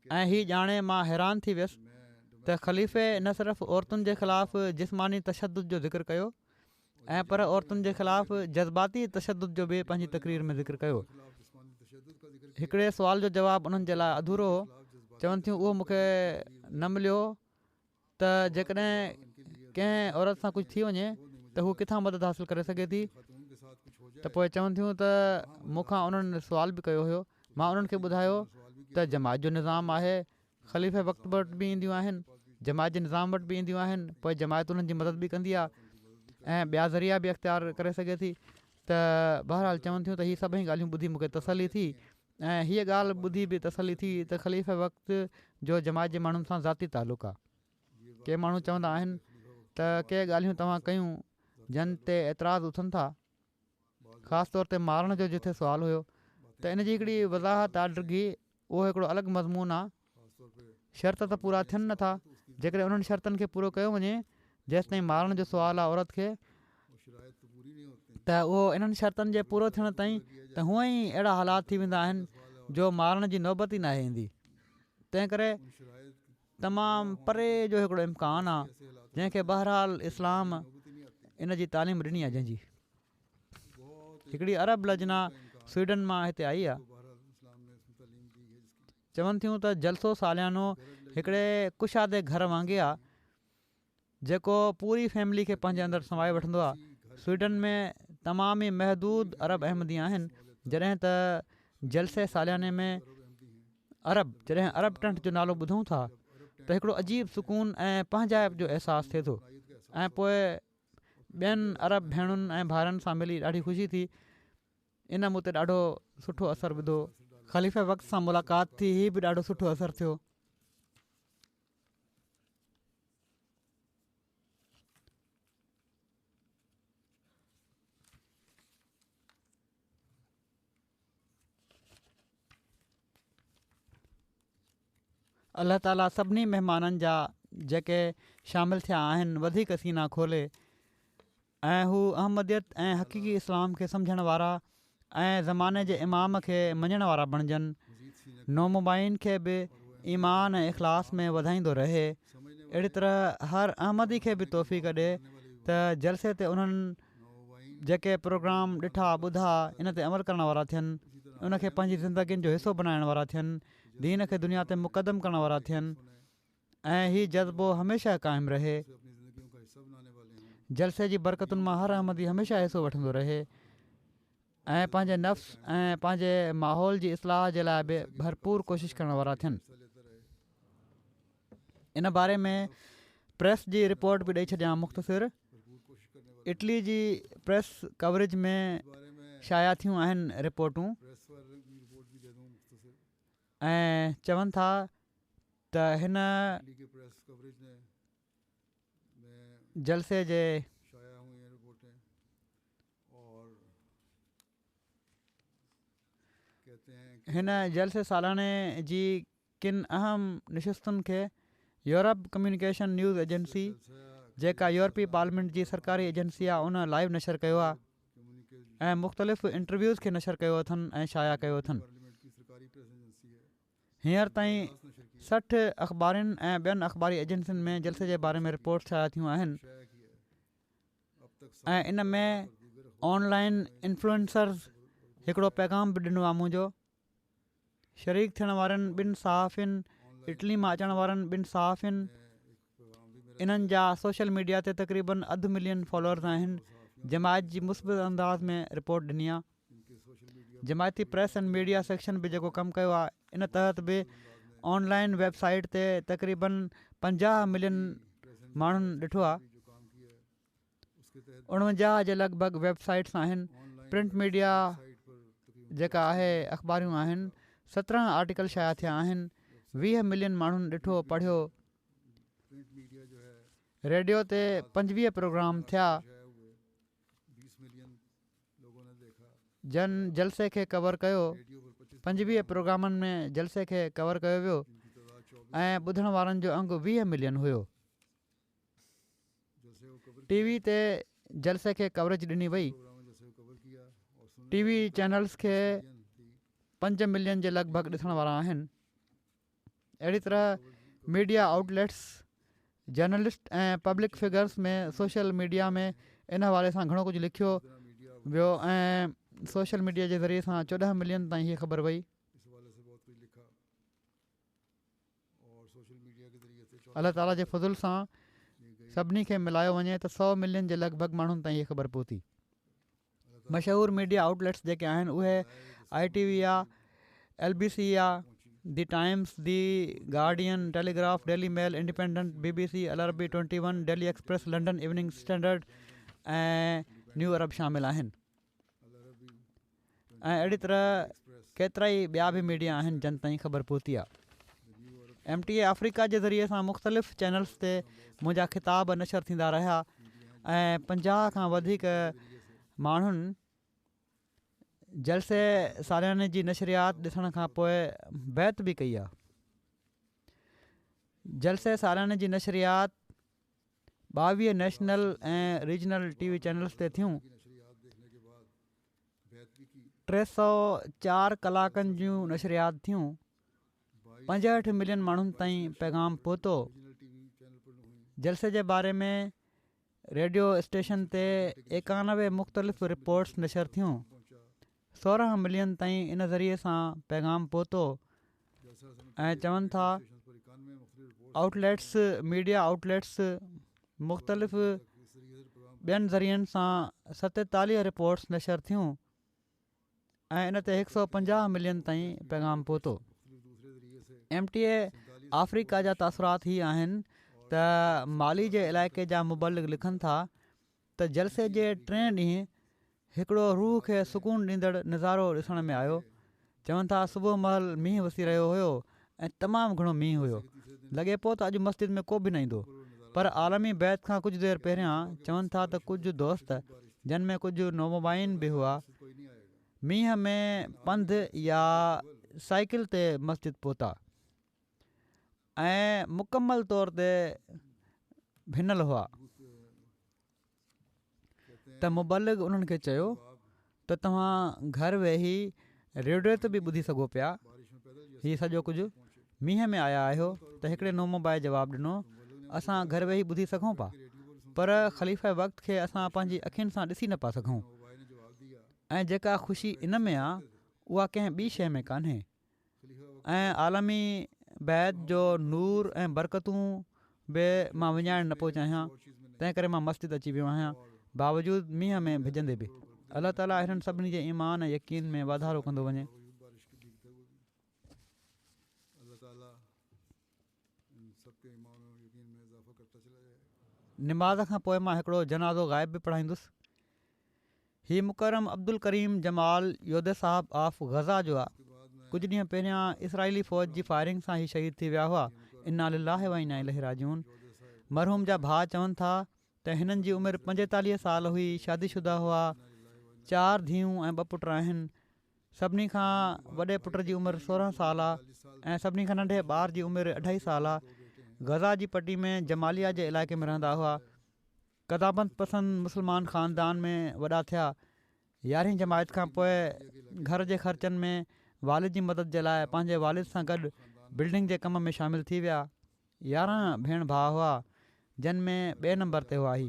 ऐं हीअ ॼाणे मां हैरान थी वियसि त ख़लीफ़े न सिर्फ़ु औरतुनि जे ख़िलाफ़ु जिस्मानी तशदुद जो ज़िक्र कयो ऐं पर औरतुनि जे ख़िलाफ़ु जज़्बाती तशदुद जो बि पंहिंजी तक़रीर में ज़िक्र कयो। हिकिड़े सुवाल जो जवाबु उन्हनि जे लाइ अधूरो हो। चवनि थियूं उहो मूंखे न मिलियो त जेकॾहिं कंहिं औरत सां कुझु थी वञे त हू किथां मदद हासिलु करे सघे थी। त पोइ चवनि थियूं त मूंखां उन्हनि सुवाल बि कयो हुयो। मां उन्हनि खे ॿुधायो त जमायत जो निज़ाम आहे, ख़लीफ़े वक़्त वटि बि ईंदियूं आहिनि, जमायत जे निज़ाम वटि बि ईंदियूं आहिनि, पोइ जमायत उन्हनि जी मदद बि कंदी आहे ऐं ॿिया ज़रिया बि अख़्तियार करे सघे थी। त बहरहाल चवनि थियूं त हीअ सभई ॻाल्हियूं ॿुधी मूंखे तसली थी ऐं हीअ ॻाल्हि ॿुधी बि तसली थी त ख़लीफ़े वक़्त जो जमायत जे माण्हुनि सां ज़ाती तालुक़ु आहे। के माण्हू चवंदा आहिनि त के ॻाल्हियूं तव्हां कयूं जन ते एतिराज़ उथनि था, ख़ासि तौर ते मारण जो जिथे सुवालु हुयो त इन जी हिकिड़ी वज़ाहत आहे डिघी। उहो हिकिड़ो अलॻि मज़मून आहे। शर्त त पूरा थियनि नथा। जेकॾहिं उन्हनि शर्तनि खे पूरो कयो वञे जेसिताईं मारण जो सुवालु आहे औरत खे, त उहो इन्हनि शर्तनि जे पूरो थियण ताईं त हूअं ई अहिड़ा हालात थी वेंदा आहिनि जो मारण जी नौबत ई न ईंदी। तंहिं करे तमामु परे जो हिकिड़ो इम्कानु आहे जंहिंखे बहरहाल इस्लाम इन जी तालीम ॾिनी आहे जंहिंजी। हिकिड़ी अरब लजना स्वीडन मां हिते आई आहे। चवनि थियूं त जलसो सालियानो हिकिड़े कुशादे घर वांगुरु आहे जेको पूरी फैमिली खे पंहिंजे अंदरि समाए वठंदो आहे। स्वीडन में तमामु ई महदूद अरब अहमदी आहिनि, जॾहिं त जलसे सालियाने में जॾहिं अरब टंट जो नालो ॿुधूं था त हिकिड़ो अजीब सुकून ऐं पंहिंजाइप जो अहसासु थिए थो ऐं पोइ ॿियनि अरब भेणुनि ऐं भाउरनि सां मिली ॾाढी ख़ुशी थी। इन मूं ते ॾाढो सुठो असरु विधो। ख़लीफ़े वक़्त सां मुलाक़ात थी, हीअ बि ॾाढो सुठो असरु थियो। अलाह ताला सभिनी महिमाननि जा जेके शामिलु थिया आहिनि वधीक सीना खोले ऐं हू अहमदियत ऐं हक़ीक़ी इस्लाम खे सम्झण वारा ऐं ज़माने जे इमाम खे मञण वारा बणिजनि। नोमुबाइन खे बि ईमान ऐं इख़लास में वधाईंदो रहे। अहिड़ी तरह हर अहमदी खे बि तौफ़ीक़ ॾिए त जलसे ते उन्हनि जेके प्रोग्राम ॾिठा ॿुधा इन ते अमल करण वारा थियनि, उनखे पंहिंजी ज़िंदगीनि जो हिसो बणाइण वारा थियनि, दीन खे दुनिया ते मुक़दम करण वारा थियनि ऐं हीउ जज़्बो हमेशह क़ाइमु रहे। जलसे जी बरकतुनि मां हर अहमदी हमेशह हिसो वठंदो रहे ऐं पंहिंजे नफ़्स ऐं पंहिंजे माहौल जी इस्लाह जे लाइ बि भरपूर कोशिशि करण वारा थियनि। इन बारे में प्रेस जी रिपोर्ट बि ॾेई छॾियां मुख़्तसिर। इटली जी प्रेस कवरेज में शाया थियूं आहिनि रिपोर्टूं ऐं चवनि था त हिन जलसे जे सालाने जी किन अहम निशस्तुनि खे यूरोप कम्युनिकेशन न्यूज़ एजेंसी जेका यूरोपी पार्लियामेंट जी सरकारी एजेंसी आहे उन लाइव नशर कयो आहे ऐं मुख़्तलिफ़ इंटरव्यूज़ खे नशर कयो अथनि ऐं शाया कयो अथनि। हींअर ताईं 60 अख़बारुनि ऐं ॿियनि अख़बारी एजेंसियुनि में जलसे जे बारे में रिपोर्ट शाया थियूं आहिनि ऐं इन में ऑनलाइन इन्फ्लुएंसर्स हिकिड़ो पैगाम बि ॾिनो आहे मुंहिंजो। शरीक थियण वारनि ॿिनि सहाफ़ियुनि, इटली मां अचण वारनि ॿिनि सहाफ़ियुनि, इन्हनि जा सोशल मीडिया ते तक़रीबन 1.5 मिलियन फॉलोअर्स आहिनि। जमायत जी मुस्बित अंदाज़ में रिपोर्ट ॾिनी आहे। जमायती प्रेस एंड मीडिया सेक्शन बि जेको कमु कयो आहे इन तहत बि ऑनलाइन वेबसाइट ते तक़रीबन 50 मिलियन माण्हुनि ॾिठो आहे। 49 जे लॻभॻि वेबसाइट्स आहिनि। प्रिंट मीडिया जेका आहे अख़बारियूं आहिनि, 17 आर्टिकल शाया थिया आहिनि। 20 मिलियन माण्हुनि ॾिठो पढ़ियो। रेडियो ते 25 प्रोग्राम थिया। जलसे खे कवर कयो। 25 प्रोग्रामनि में जलसे खे कवर कयो वियो ऐं ॿुधण वारनि जो अंगु 20 मिलियन हुयो। टीवी ते जलसे खे कवरेज ॾिनी वई। टीवी चैनल्स खे 5 मिलियन जे लॻभॻि ॾिसण वारा आहिनि। अहिड़ी तरह मीडिया आउटलेट्स, जर्नलिस्ट ऐं पब्लिक फिगर्स में सोशल मीडिया में इन हवाले सां घणो कुझु लिखियो वियो ऐं सोशल मीडिया जे ज़रिए सां 14 मिलियन ताईं हीअ ख़बर वई। अलाह ताला जे फज़ुल सां सभिनी खे मिलायो वञे त 100 मिलियन जे लॻभॻि माण्हुनि ताईं हीअ ख़बर पहुती। मशहूरु मीडिया आउटलेट्स जेके आहिनि उहे ITV आहे, LBC आहे, दी टाइम्स, दी गार्डियन, टेलीग्राफ, डेली मेल, इंडिपेंडेंट, BBC, अल अरबी 21, daily express, London evening standard ऐं न्यू अरब शामिल आहिनि। ऐं अहिड़ी तरह केतिरा ई ॿिया बि मीडिया आहिनि जन ताईं ख़बर पहुती आहे। MTA अफ्रीका जे ज़रिए सां मुख़्तलिफ़ चैनल्स ते मुंहिंजा ख़िताब नशर थींदा रहिया ऐं 50 खां वधीक माण्हुनि जलसे सालियाने जी नशरियात ॾिसण खां पोइ बैत बि कई आहे। जलसे सालियाने जी नशरियात 22 नेशनल ऐं रीजनल TV चैनल्स ते थियूं। 304 कलाकनि जूं नशरियात थियूं। 65 मिलियन माण्हुनि ताईं पैगाम पहुतो। जलसे जे बारे में रेडियो स्टेशन ते 91 मुख़्तलिफ़ रिपोर्ट्स नशर थियूं। 16 मिलियन ताईं इन ज़रिए सां पैगाम पहुतो ऐं चवनि था आउटलेट्स मीडिया आउटलेट्स मुख़्तलिफ़ ॿियनि ज़रियनि सां 47 रिपोर्ट्स नशर थियूं ऐं इन ते 150 मिलियन ताईं पैगाम पहुतो। MTA अफ्रीका जा तासुरात ही आहिनि त माली जे इलाइक़े जा मुबलिग लिखनि था त जलसे जे 3 ॾींहं हिकिड़ो रूह खे सुकून ॾींदड़ नज़ारो ॾिसण में आयो। चवनि था सुबुह महिल मींहुं वसी रहियो हुयो ऐं तमामु घणो मींहुं हुयो। लॻे पियो त अॼु मस्जिद में को बि न ईंदो, पर आलमी बैत खां कुझु देरि पहिरियां चवनि था त कुझु दोस्त जिन में कुझु नोमोबाइन बि हुआ मींहं में पंधु या साइकिल ते मस्जिद पहुता ऐं मुकमल तौर ते भिनल हुआ त मुबलिग उन्हनि खे चयो त तव्हां घर वेही रेडियो ते बि ॿुधी सघो पिया। हीउ सॼो कुझु मींहं में आया आहियो त हिकिड़े नोमोबाए जवाबु ॾिनो असां घर वेही ॿुधी सघूं पिया, पर ख़लीफ़े वक़्त खे असां पंहिंजी अखियुनि सां ॾिसी न पिया सघूं ऐं जेका ख़ुशी इन में आहे उहा कंहिं ॿी शइ में कान्हे। ऐं आलमी बैत जो नूर ऐं बरकतूं बि मां विञाइणु न पियो चाहियां, तंहिं करे मां मस्जिद अची वियो आहियां बावजूदि मींहं में भिजंदे बि। अलाह ताला हिननि सभिनी जे ईमान ऐं यकीन में वाधारो कंदो वञे। निमाज़ खां पोइ मां हिकिड़ो जनाज़ो ग़ाइब बि पढ़ाईंदुसि। हीउ मुकरम अब्दुल करीम जमाल योदे साहब ऑफ गज़ा जो आहे। कुझु ॾींहं पहिरियां इसराइली फ़ौज जी फायरिंग सां ई शहीद थी विया हुआ। इन्ना लिल्लाहि व इन्ना इलैहि राजिऊन। मरहूम जा भाउ चवनि था त हिननि जी उमिरि 45 साल हुई, शादीशुदा हुआ, 4 धीअरूं ऐं 2 पुट आहिनि। सभिनी खां वॾे पुट जी उमिरि 16 साल आहे ऐं सभिनी खां नंढे ॿार जी उमिरि 2.5 साल आहे। गज़ा जी पटी में जमालिया जे इलाइक़े में रहंदा हुआ। क़दामत पसंद मुस्लमान ख़ानदान में वॾा थिया। 11हीं जमायत खां पोइ घर जे ख़र्चनि में वालिद जी मदद जे लाइ पंहिंजे वालिद सां गॾु बिल्डिंग जे कम में शामिलु थी विया। 11 भेण भाउ हुआ जिन में 2 नंबर ते हुआ ही।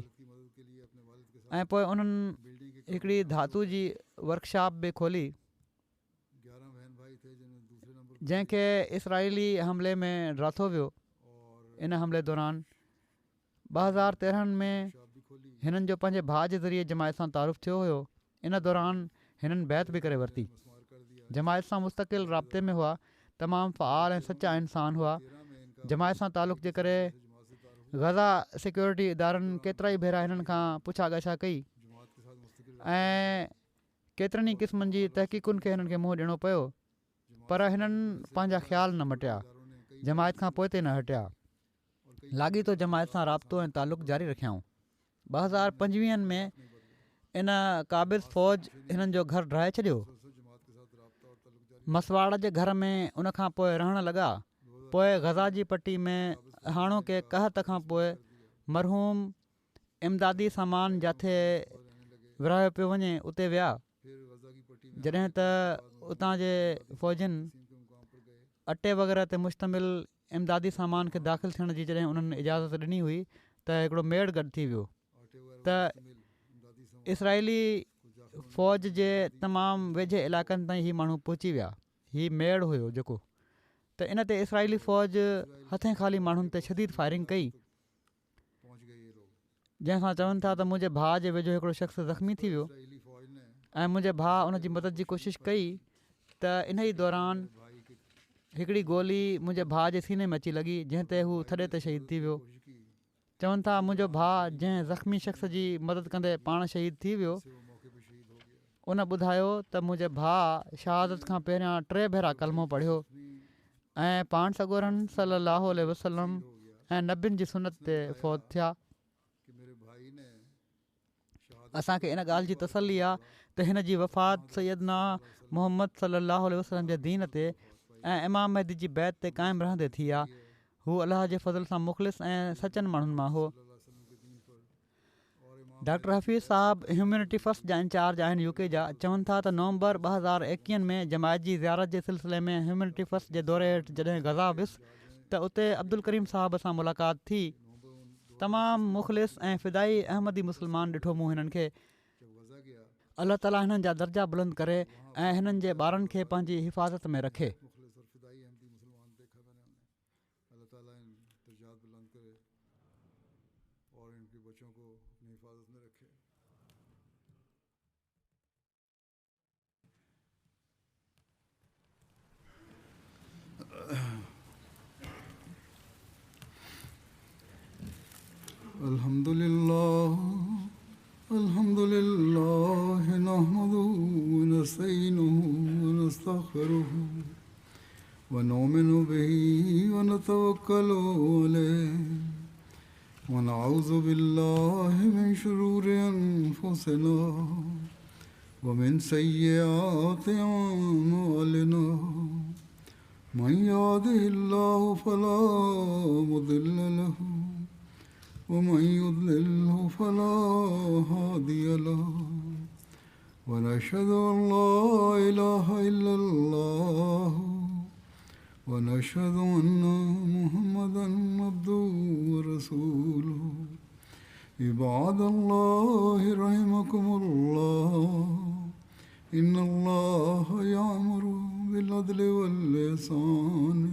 ऐं पोइ उन्हनि हिकिड़ी धातु जी वर्कशॉप बि खोली जंहिंखे इसराइली हमले में राथो वियो। इन हमले दौरान 2013 में हिननि जो पंहिंजे भाउ जे ज़रिए जमायत सां तारुफ़ थियो हुयो। इन दौरान हिननि बैत बि करे वरिती। जमायत सां मुस्तक़िल राब्ते में हुआ, तमामु फ़आल ऐं सचा इंसान हुआ। जमायत सां तालुक़ जे करे गज़ा सिक्योरिटी इदारनि केतिरा ई भेरा हिननि खां पुछा ॻाछा कई ऐं केतिरनि ई क़िस्मनि जी तहक़ीक़ुनि खे हिननि खे मुंहुं ॾियणो पियो, पर हिननि पंहिंजा ख़्याल न मटिया, जमायत खां पोइ ते न हटिया, लाॻीतो जमायत सां राब्तो ऐं तालुक़ जारी रखियाऊं। 2025 में इन क़ाबिज़ फ़ौज हिननि जो घर ड्राए छॾियो। मसवाड़ जे घर में उन खां पोइ रहणु लॻा। पोइ गज़ा जी पटी में हाणोके कहत खां पोइ मरहूम इमदादी सामान जिथे विरहायो पियो वञे उते विया। जॾहिं त उतां जे फ़ौजियुनि अटे वग़ैरह ते मुश्तमिल इमदादी सामान खे दाख़िलु थियण जी जॾहिं उन्हनि इजाज़त ॾिनी हुई त हिकिड़ो मेड़ गॾु थी वियो त इसराइली फ़ौज जे तमामु वेझे इलाइक़नि ताईं हीअ माण्हू पहुची विया। हीअ मेड़ हुयो जेको, त इन ते इसराइली फ़ौज हथें ख़ाली माण्हुनि ते शदीद फायरिंग कई, जंहिंसां चवनि था त मुंहिंजे भाउ जे वेझो हिकिड़ो शख़्स ज़ख़्मी थी वियो ऐं मुंहिंजे भाउ उन जी मदद जी कोशिशि कई त इन ई दौरान हिकिड़ी गोली मुंहिंजे भाउ जे सीने में अची लॻी, जंहिं ते हू थॾे ते शहीद थी वियो। चवनि था मुंहिंजो भाउ जंहिं ज़ख़्मी शख़्स जी मदद कंदे पाण शहीद थी वियो, उन ॿुधायो त मुंहिंजे भाउ शहादत खां पहिरियां 3 भेरा कलमो पढ़ियो ऐं पाण सॻोरनि सल्लल्लाहु अलैहि वसल्लम ऐं नबियुनि जी सुनत ते फ़ौत थिया। असांखे इन ॻाल्हि जी तसली आहे त हिन जी वफ़ात सैयदना मुहम्मद सल्लल्लाहु अलैहि वसल्लम जे दीन ते ऐं इमाम महदी जी बैत ते क़ाइमु रहंदे थी आहे। हू अलाह जे फज़ल सां मुख़लिस ऐं सचनि माण्हुनि मां हो। डॉक्टर हफ़ीज़ साहब ह्यूमैनिटी फस्ट जा इंचार्ज आहिनि UK जा। चवनि था त नवंबर 2021 में जमायत जी ज़ियारत जे सिलसिले में ह्यूमैनिटी फस्ट जे दौरे हेठि जॾहिं गज़ा वियुसि त उते अब्दुल करीम साहब सां मुलाक़ात थी। तमामु मुख़लिस ऐं फ़िदाई अहमदी मुस्लमान ॾिठो मूं हिननि खे। अल्लाह ताला हिननि जा दर्जा बुलंद करे ऐं हिननि जे ॿारनि खे पंहिंजी हिफ़ाज़त में रखे। मुखलिस और फिदाई अहमदी मुसलमान देखा मैंने उन्हें। अल्लाह ताला इन दर्जात बुलंद करे और इनके बच्चों को अपनी हिफाजत में रखे। अल्हम्दुलिल्लाह अल्हम्दुलिल्लाह नहमदुहु व नस्तईनुहु व नस्तगफिरुहु व नुमिनु बिही व नतवक्कलु अलैहि व नऊज़ु बिल्लाहि मिन शुरूरि अनफुसिना व मिन सय्यिआति अअमालिना मन यहदिहिल्लाहु फला मुदिल्ल लहु वमन युद्लिल्हु फला हादिय लहु वनशहदु अन ला इलाहा इल्लल्लाह वनशहदु अन्ना मुहम्मदन अब्दुहु व रसूलुहु। इबादल्लाहि रहिमकुमुल्लाह इन्नल्लाहा यअमुरु बिल अदलि वल इहसानि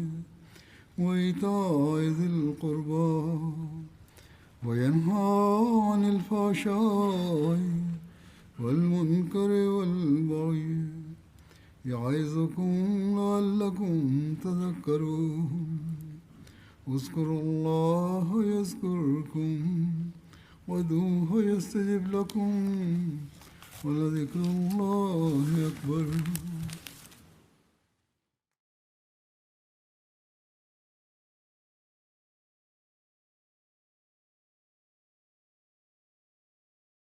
व ईताइ ज़िल क़ुर्बा वयन्हा अनिल फ़हशाइ वल मुनकरि वल बग़य यइज़ुकुम लअल्लकुम तज़क्करून। उज़्कुरुल्लाह यज़्कुरुकुम वदूहु यस्तजिब लकुम वलज़िक्रुल्लाहि अकबर।